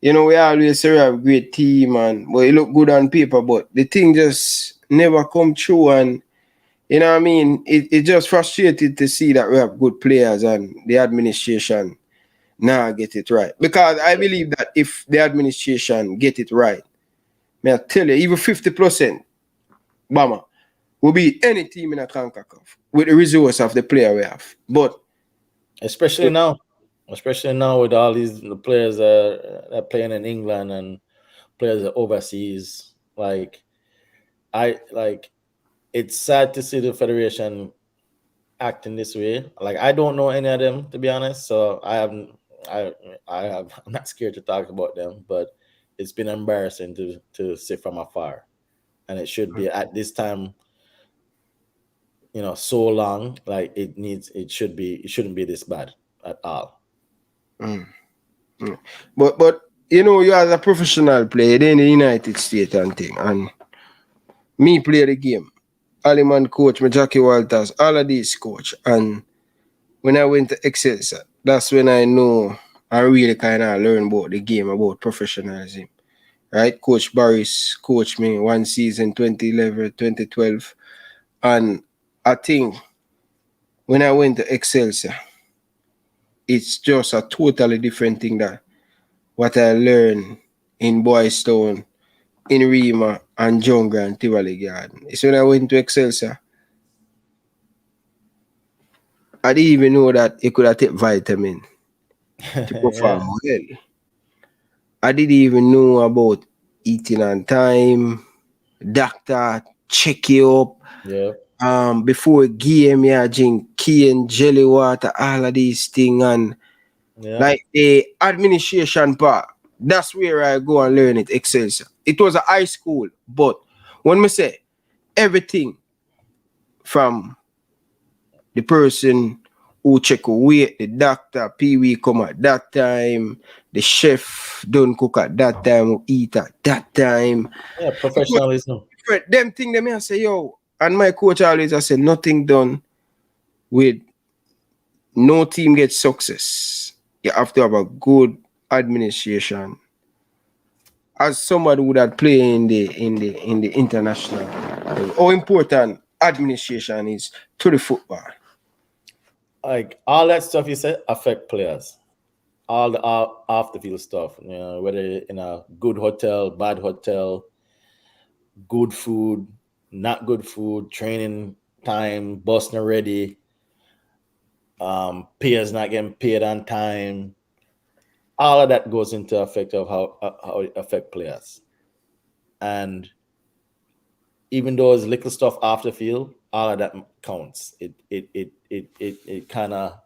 we always say we have a great team, and it look good on paper, but the thing just never come true, and, you know what I mean? It just frustrated to see that we have good players and the administration now get it right. Because I believe that if the administration get it right, may I tell you, even 50%, Bama, will beat any team in a CONCACAF with the resource of the player we have. But especially now with all these players that are playing in England and players overseas. Like it's sad to see the federation acting this way. Like I don't know any of them, to be honest. So I'm not scared to talk about them, but it's been embarrassing to sit from afar. And it should be at this time, so long. Like it shouldn't be this bad at all. But you as a professional player in the United States and thing, and me play the game. Aliman coach, my Jackie Walters, all of these coach. And when I went to Excelsior, that's when I know I really kind of learn about the game, about professionalism. Right? Coach Barris coached me one season, 2011, 2012. And I think when I went to Excelsior, it's just a totally different thing that what I learned in Boys Town, in Rima, and Jungle and Tivoli Garden. It's when I went to Excelsior, I didn't even know that you could have take vitamin to perform well. I didn't even know about eating on time, doctor check you up. Yeah. Before game, yeah, drink key and jelly water, all of these things, and like the administration part. That's where I go and learn it. Excelsior. It was a high school, but when me say everything from the person who check weight, the doctor, Pee-wee come at that time, the chef don't cook at that time, who eat at that time. Yeah, professionalism. Them thing them I say, yo, and my coach always I say nothing done with no team gets success. You have to have a good administration. As somebody would have played in the international, how important administration is to the football. Like all that stuff you said affect players. All the off the field stuff, whether in a good hotel, bad hotel, good food, not good food, training time, bus not ready, players not getting paid on time. All of that goes into effect of how it affect players. And even though it's little stuff off the field, all of that counts. It kind of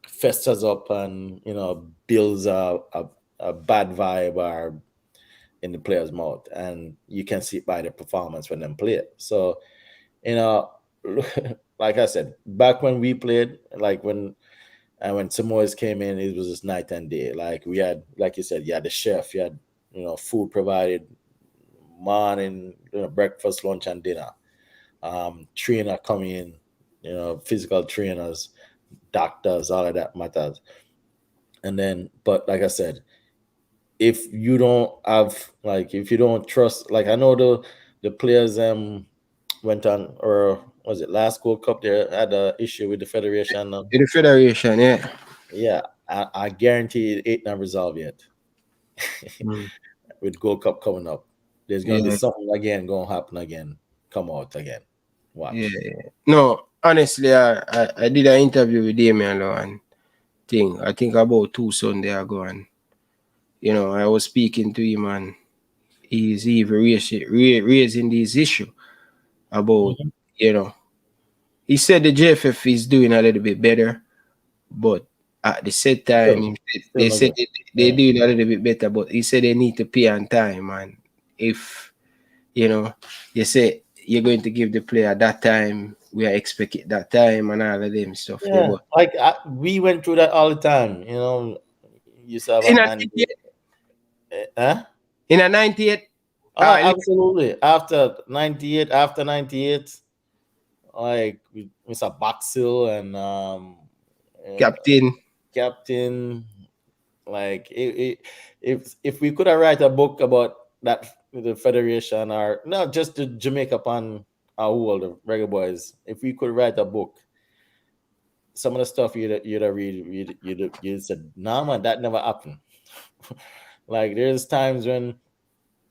festers up and builds a bad vibe or in the player's mouth, and you can see it by the performance when them play. So like I said, back when we played, like when Samoas came in, it was just night and day. Like we had, like you said, you had the chef, you had food provided, morning, breakfast, lunch, and dinner. Trainer coming in, physical trainers, doctors, all of that matters. And then, but like I said, if you don't trust, like I know the players went on, or was it last World Cup, they had an issue with the federation. The federation, yeah. Yeah, I guarantee it ain't not resolved yet. With Gold Cup coming up, there's gonna be something again gonna happen again, come out again. Watch. Yeah. No, honestly, I did an interview with Damian and thing. I think about 2 Sunday ago, and I was speaking to him, and he's even raising this issue about he said the JFF is doing a little bit better, but at the same time, they said they're doing a little bit better, but he said they need to pay on time. And if, you say you're going to give the player that time, we are expecting that time and all of them stuff. Yeah, like we went through that all the time. You used to have in a 98? Absolutely. After 98, like Mr. Boxhill and Captain, like if we could have write a book about that, the federation, or not just the Jamaica upon our world, the Reggae Boyz, if we could write a book, some of the stuff you'd read, you'd said, nah man, that never happened. Like there's times when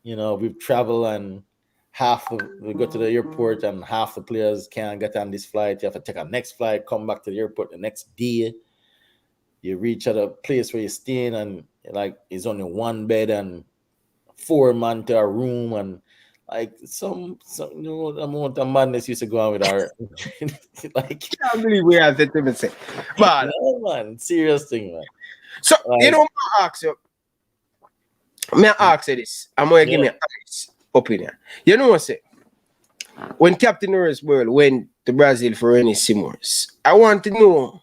we've traveled and we go to the airport and half the players can't get on this flight. You have to take a next flight, come back to the airport the next day. You reach at a place where you're staying and like it's only one bed and 4 man to a room and like some amount of madness used to go on with our like I can't believe we have that to say. But yeah, man, serious thing, man. so you know, I ask you. May I ask you this? I'm gonna give me an honest opinion. You know what I say? When Captain RSL went to Brazil for René Simões, I want to know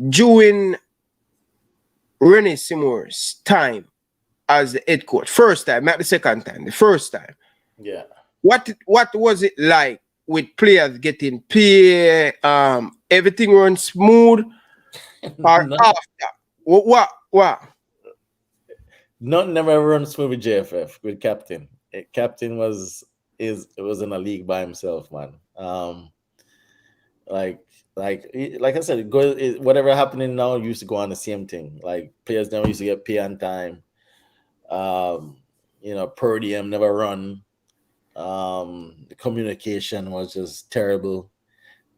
during René Simões' time as the head coach, first time, not the second time, the first time. Yeah. What was it like with players getting paid? Everything run smooth or No. after? What? Nothing never run smooth with JFF with Captain. Captain was in a league by himself, man. Like I said, whatever happening now used to go on the same thing. Like players never used to get paid on time. Per diem never run. The communication was just terrible.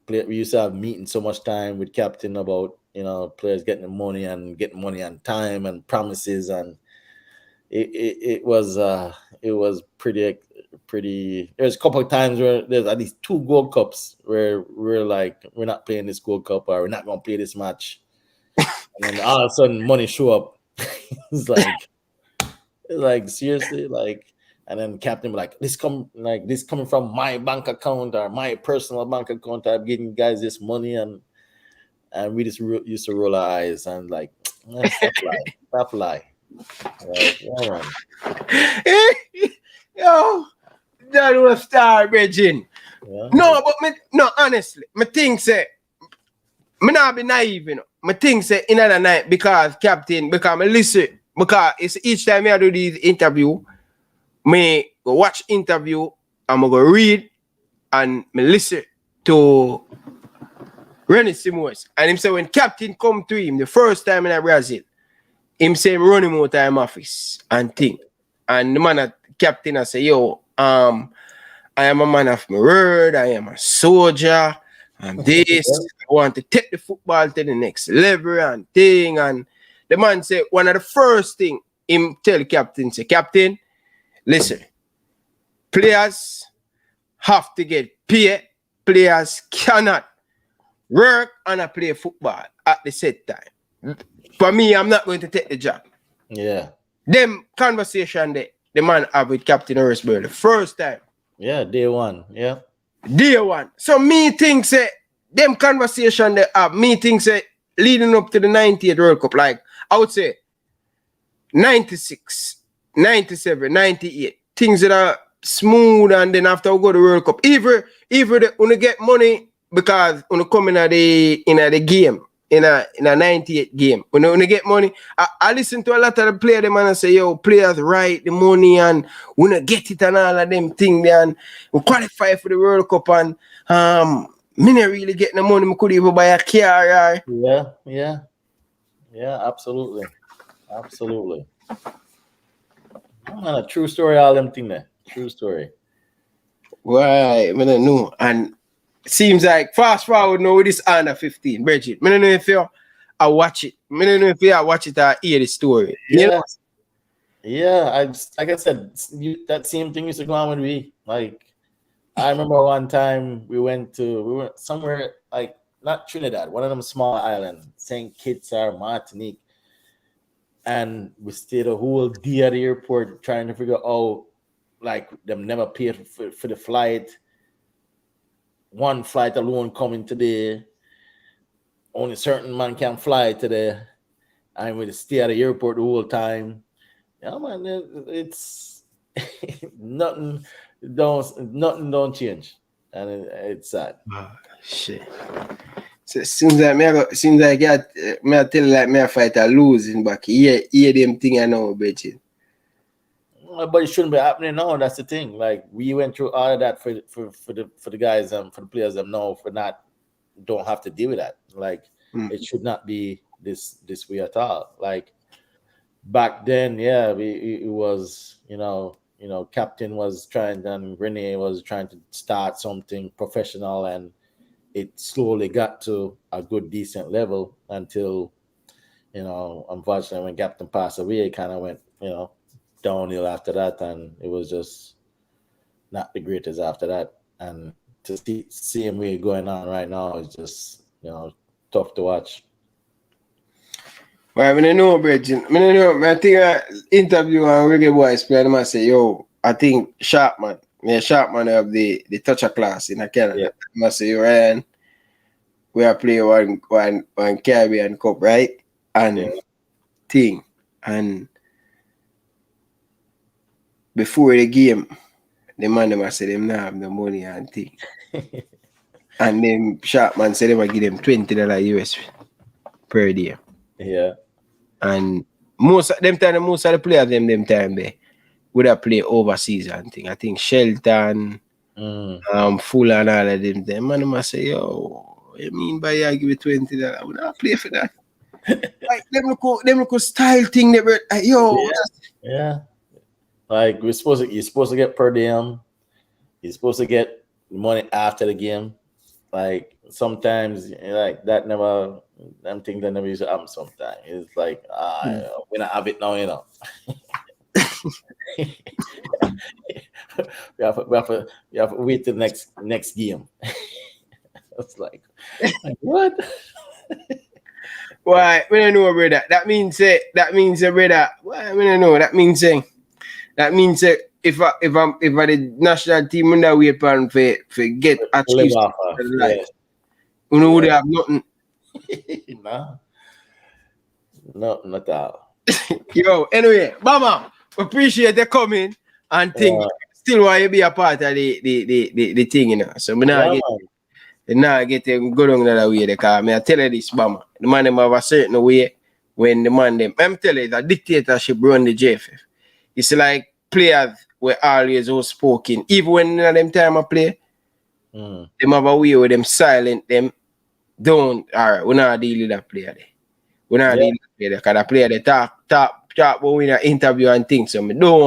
We used to have meetings so much time with Captain about players getting money and getting money on time and promises, and it was pretty. There's a couple of times where there's at least 2 Gold Cups where we're like, we're not playing this Gold Cup or we're not going to play this match, and then all of a sudden money show up. It's like seriously, like, and then Captain be like, this coming from my bank account or my personal bank account. I'm giving you guys this money, and we just used to roll our eyes and like, stop lie. Right, yeah, man. Yo, that was star, Regine. Yeah. No, honestly, my thing say, me not be naive, My thing say in other night because Captain, because I listen, because it's each time I do these interview, me go watch interview, I'm gonna go read and me listen to René Simões. And him say when Captain come to him the first time in Brazil, him say him run him out of him office and thing. And the man at Captain I say, yo, I am a man of my word, I am a soldier, and this, I want to take the football to the next level and thing. And the man said one of the first thing him tell Captain, say, Captain, listen, players have to get paid. Players cannot work and play football at the same time. For me, I'm not going to take the job. Yeah. Them conversation that the man have with Captain RSL the first time. Yeah, day one. Yeah. Day one. So me think say them conversation they have, me think say leading up to the 98 World Cup, like I would say 96, 97, 98, things that are smooth, and then after we go to the World Cup, even when get money because when come in the game, in a 98 game, when you get money, I listen to a lot of the players, them and I say, yo, players right the money and we not get it and all of them things, and we qualify for the World Cup, and me not really getting the money, I could even buy a car. Yeah, absolutely. Man, a true story, all them thing there. True story. Right, I don't know. And seems like fast forward now with this under 15, Bridget. I don't know if I watch it. I don't know if you watch it or hear the story. Yeah. You know? Yeah, like I said, that same thing used to go on with me. Like, I remember one time we went somewhere like not Trinidad, one of them small islands, St. Kitts or Martinique, and we stayed a whole day at the airport trying to figure out, like, them never paid for the flight. One flight alone coming today. Only certain man can fly today, and we stay at the airport the whole time. Yeah, man, it's nothing don't change, and it's sad. Oh, shit. So it seems like me I tell you like me I fight a losing back. Hear them thing I know, Bridget. But it shouldn't be happening now. That's the thing. Like, we went through all of that for the guys for the players now don't have to deal with that. Like, it should not be this way at all. Like, back then, yeah, it was, captain was trying, and Renee was trying to start something professional, and it slowly got to a good, decent level until, unfortunately, when captain passed away, it kind of went, downhill after that, and it was just not the greatest after that. And to see same way going on right now is just, tough to watch. Well, I don't know, Bridget. I think interview on Reggae Boyz player, I say, yo, I think Sharpman of the toucher class in Canada. Yeah. I say, yo, Ryan, we are playing one Caribbean Cup, right? And thing. And before the game, the man them say them not have the money and thing. And then Sharpman said they will give them $20 US per day. Yeah. And most of the players them time they would have played overseas and thing. I think Shelton, Full and all of them. Man must say, yo, what you mean by I give you $20? I would not play for that. Like them look style thing they were yo. Yeah. Like you're supposed to get per diem. You're supposed to get money after the game. Like sometimes like that never them things that never used to happen sometimes. It's like we not have it now, we have to wait till next game. It's like what? Why? We don't know, brother. That means brother. Why? We don't know. That means if I the national team that we plan for get achieve life, we know would have nothing. Nah. No, not at all. Yo, anyway, Mama, appreciate the coming and think still want you be a part of the thing, So me not get go down that way because I tell you this, Mama. The man them have a certain way when the man them I'm telling you that dictatorship run the JFF. It's like players were always outspoken. Even when in them time I play, them have a way with them silent them. Don't alright, we're not dealing with that player there. We're not dealing with that player because that player they talk about in an interview and things. So I don't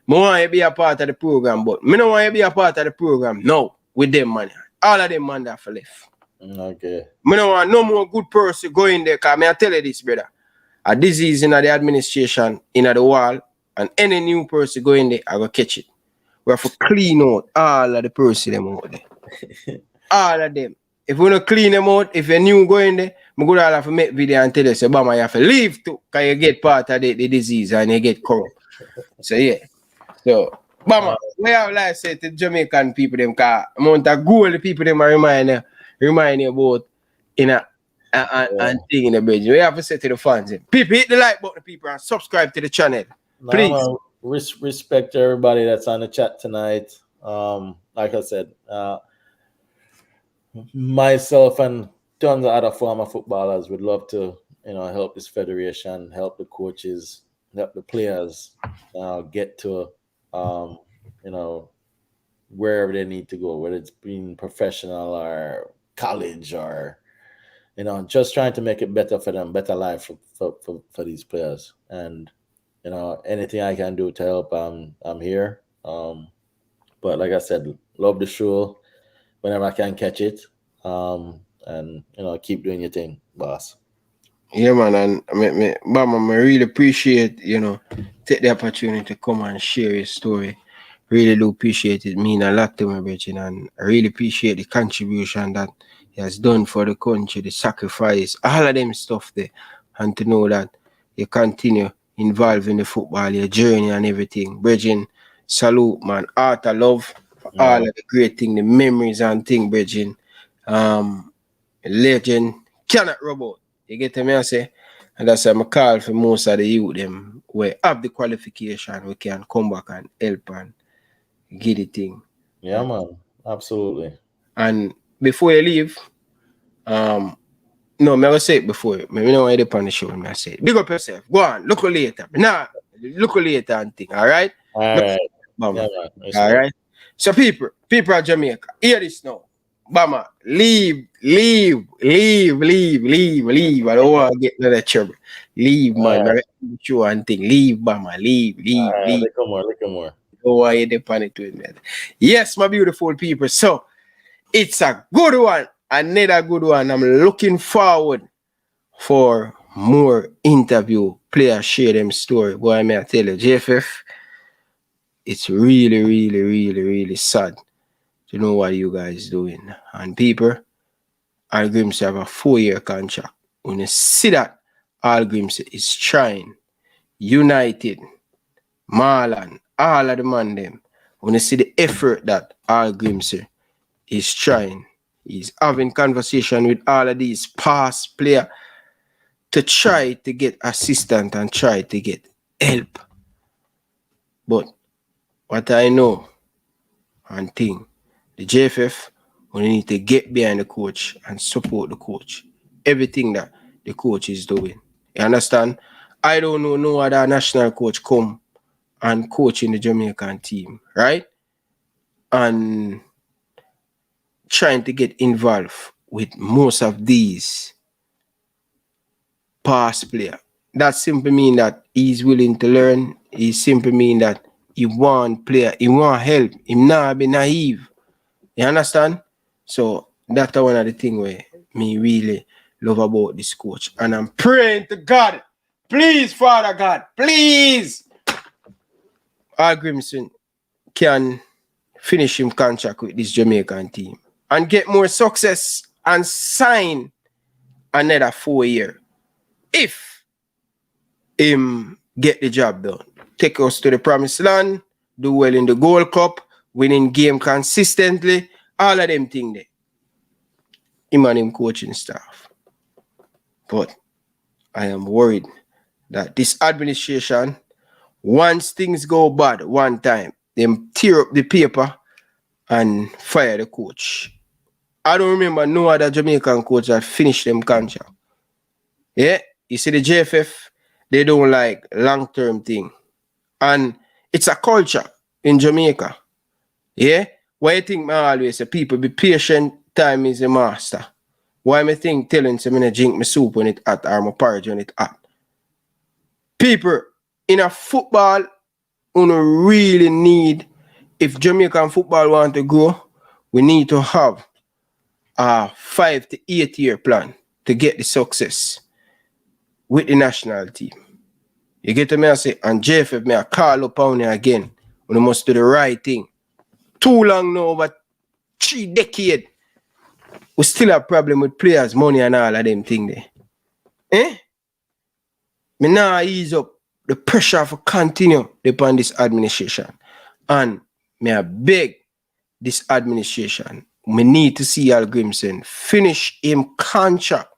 want you to be a part of the program, but I don't want you to be a part of the program now with them man. All of them man that for left. Okay. I don't want no more good person going there because I tell you this, brother. A disease in the administration in the wall, and any new person going there, I will catch it. We have to clean out all of the person them out there. All of them. If we don't clean them out, if you're new going there, I'm going to have to make video and tell you, so, Bama, you have to leave too, because you get part of the disease and you get corrupt. So, yeah. So, Bama, we have like say to Jamaican people, them, because amount of gold the people them remind you about and thing in the bridge. We have to say to the fans, people, hit the like button, people, and subscribe to the channel. Please. Respect to everybody that's on the chat tonight. Like I said, myself and tons of other former footballers would love to, help this federation, help the coaches, help the players get to, wherever they need to go, whether it's being professional or college or, just trying to make it better for them, better life for these players. And, anything I can do to help, I'm here. But like I said, love the show whenever I can catch it. And keep doing your thing, boss. Yeah, man, and Bama, I really appreciate, take the opportunity to come and share your story. Really do appreciate it. Mean a lot to me, Bridget, and I really appreciate the contribution that he has done for the country, the sacrifice, all of them stuff there, and to know that you continue involved in the football, your journey and everything. Bridget, salute, man. Art of love, all of the great things, the memories and things, Bridget. Legend cannot rub out. You get me, I say? And that's why I call for most of the youth them where have the qualification, we can come back and help and get the thing. Yeah, man. Absolutely. And before you leave, no, I will say it before. I don't want to dip on the show and I say it. Big up yourself. Go on, look later. Nah, look later and thing, all right? All right. Yeah, all right. So people of Jamaica, hear this now. Bama, leave. I don't want to get into that trouble. Leave, man. Right. Show and thing. Leave, Bama. Leave. Look more. don't want you to panic with me. Yes, my beautiful people. So it's a good one. Another good one. I'm looking forward for more interview. Players share them story. Boy, I may tell you, JFF, it's really, really, really, really sad to know what you guys doing. And people, Al Grimsey have a 4-year contract. When you see that, Al Grimsey is trying. United, Marlon, all of the man them. When you see the effort that Al Grimsey is trying, he's having conversation with all of these past players to try to get assistance and try to get help. But what I know and think, the JFF we need to get behind the coach and support the coach. Everything that the coach is doing. You understand? I don't know no other national coach come and coach in the Jamaican team, right? And trying to get involved with most of these past players. That simply means that he's willing to learn. He simply means that he want player, he want help. He not be naive. You understand? So that's one of the things where me really love about this coach. And I'm praying to God, please, Father God, please, Al Grimson can finish him contract with this Jamaican team and get more success and sign another 4 year. If him get the job done, take us to the promised land, do well in the Gold Cup, winning game consistently, all of them things there. Him and him coaching staff. But I am worried that this administration, once things go bad one time, them tear up the paper and fire the coach. I don't remember no other Jamaican coach that finished them contract. Yeah, you see the JFF, they don't like long-term thing. And it's a culture in Jamaica. Yeah? Why you think I always say people be patient, time is a master. Why me think telling some me drink my soup when it hot or my porridge when it hot. People in a football really need, if Jamaican football want to grow, we need to have a 5 to 8 year plan to get the success with the national team. You get to me, I say, and JFF, me I call up on you again. We must do the right thing. Too long now, over 3 decades, we still have problem with players, money and all of them thing there. Eh? Me now ease up the pressure for continue upon this administration. And me I beg this administration, we need to see Al Grimson finish him contract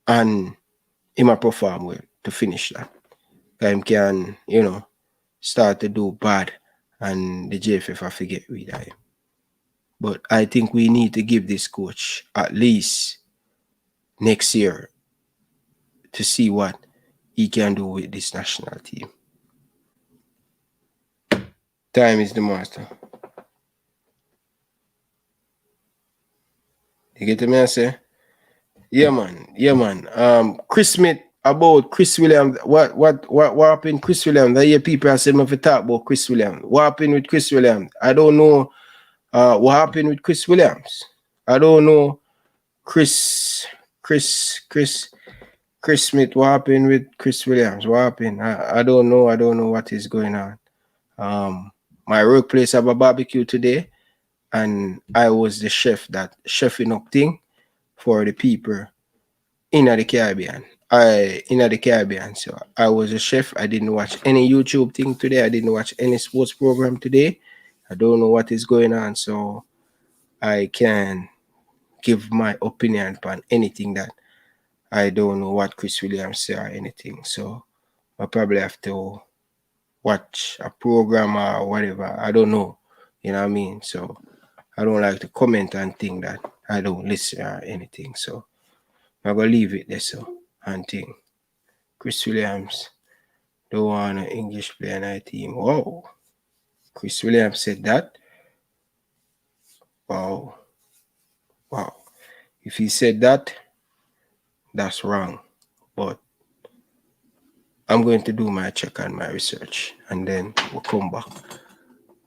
and him a perform well to finish that. Him can, start to do bad and the JFF I forget with him. But I think we need to give this coach at least next year to see what he can do with this national team. Time is the master. You get me, I say? Yeah, man. Chris Smith about Chris Williams. What happened Chris Williams? I hear people are saying me to talk about Chris Williams. What happened with Chris Williams? I don't know what happened with Chris Williams. I don't know Chris Smith. What happened with Chris Williams? What happened? I don't know. I don't know what is going on. My workplace have a barbecue today, and I was the chef that chefing up thing for the people in the Caribbean. So I was a chef. I didn't watch any YouTube thing today. I didn't watch any sports program today. I don't know what is going on, so I can give my opinion on anything that I don't know what Chris Williams say or anything. So I probably have to watch a program or whatever. I don't know. You know what I mean? So I don't like to comment and think that I don't listen or anything. So I'm going to leave it there so and think. Chris Williams don't want an English player in our team. Wow. Chris Williams said that. Wow. If he said that, that's wrong. But I'm going to do my check and my research, and then we'll come back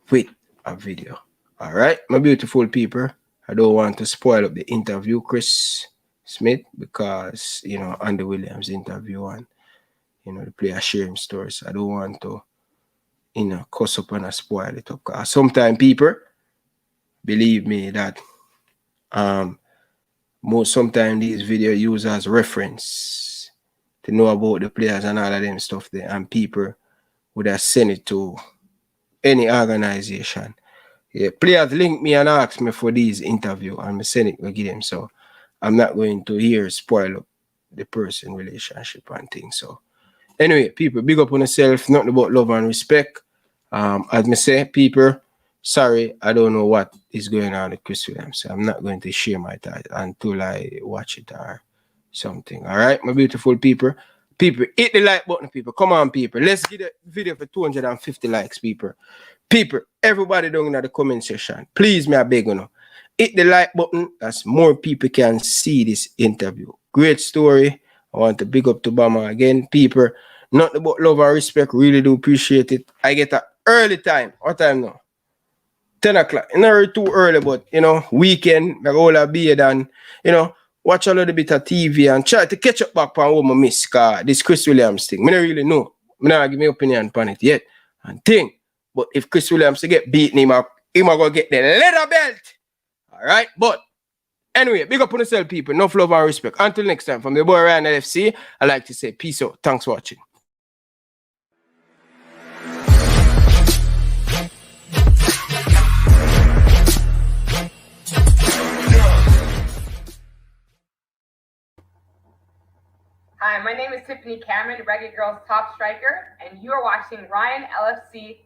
with a video. All right, my beautiful people. I don't want to spoil up the interview, Chris Smith, because you know Andy Williams interview and you know the player sharing stories. I don't want to cuss up and spoil it up. Cause sometimes people believe me that sometimes these videos use as reference to know about the players and all of them stuff there, and people would have sent it to any organization. Yeah, players link me and ask me for these interview, and I send it to give them. So I'm not going to here spoil up the person relationship and things. So anyway, people, big up on yourself, nothing about love and respect. As me say, people, sorry, I don't know what is going on with Chris Williams. So I'm not going to share my thoughts until I watch it or something. All right, my beautiful people. People, hit the like button, people. Come on, people. Let's get the video for 250 likes, people. People, everybody down in the comment section, please, me I beg you, hit the like button as more people can see this interview. Great story. I want to big up to Bama again, people. Nothing but love and respect. Really do appreciate it. I get an early time. What time now? 10 o'clock. Not too early, but you know, weekend, I go all a beard and you know, watch a little bit of TV and try to catch up back on what I miss. Cause this Chris Williams thing, I don't really know. I don't give my opinion on it yet. And thing. But if Chris Williams to get beaten, he might go get the leather belt. All right. But anyway, big up on yourself, people. Enough love and respect. Until next time, from the boy Ryan LFC, I like to say peace out. Thanks for watching. Hi, my name is Tiffany Cameron, Reggae Girls top striker, and you are watching Ryan LFC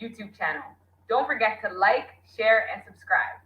YouTube channel. Don't forget to like, share, and subscribe.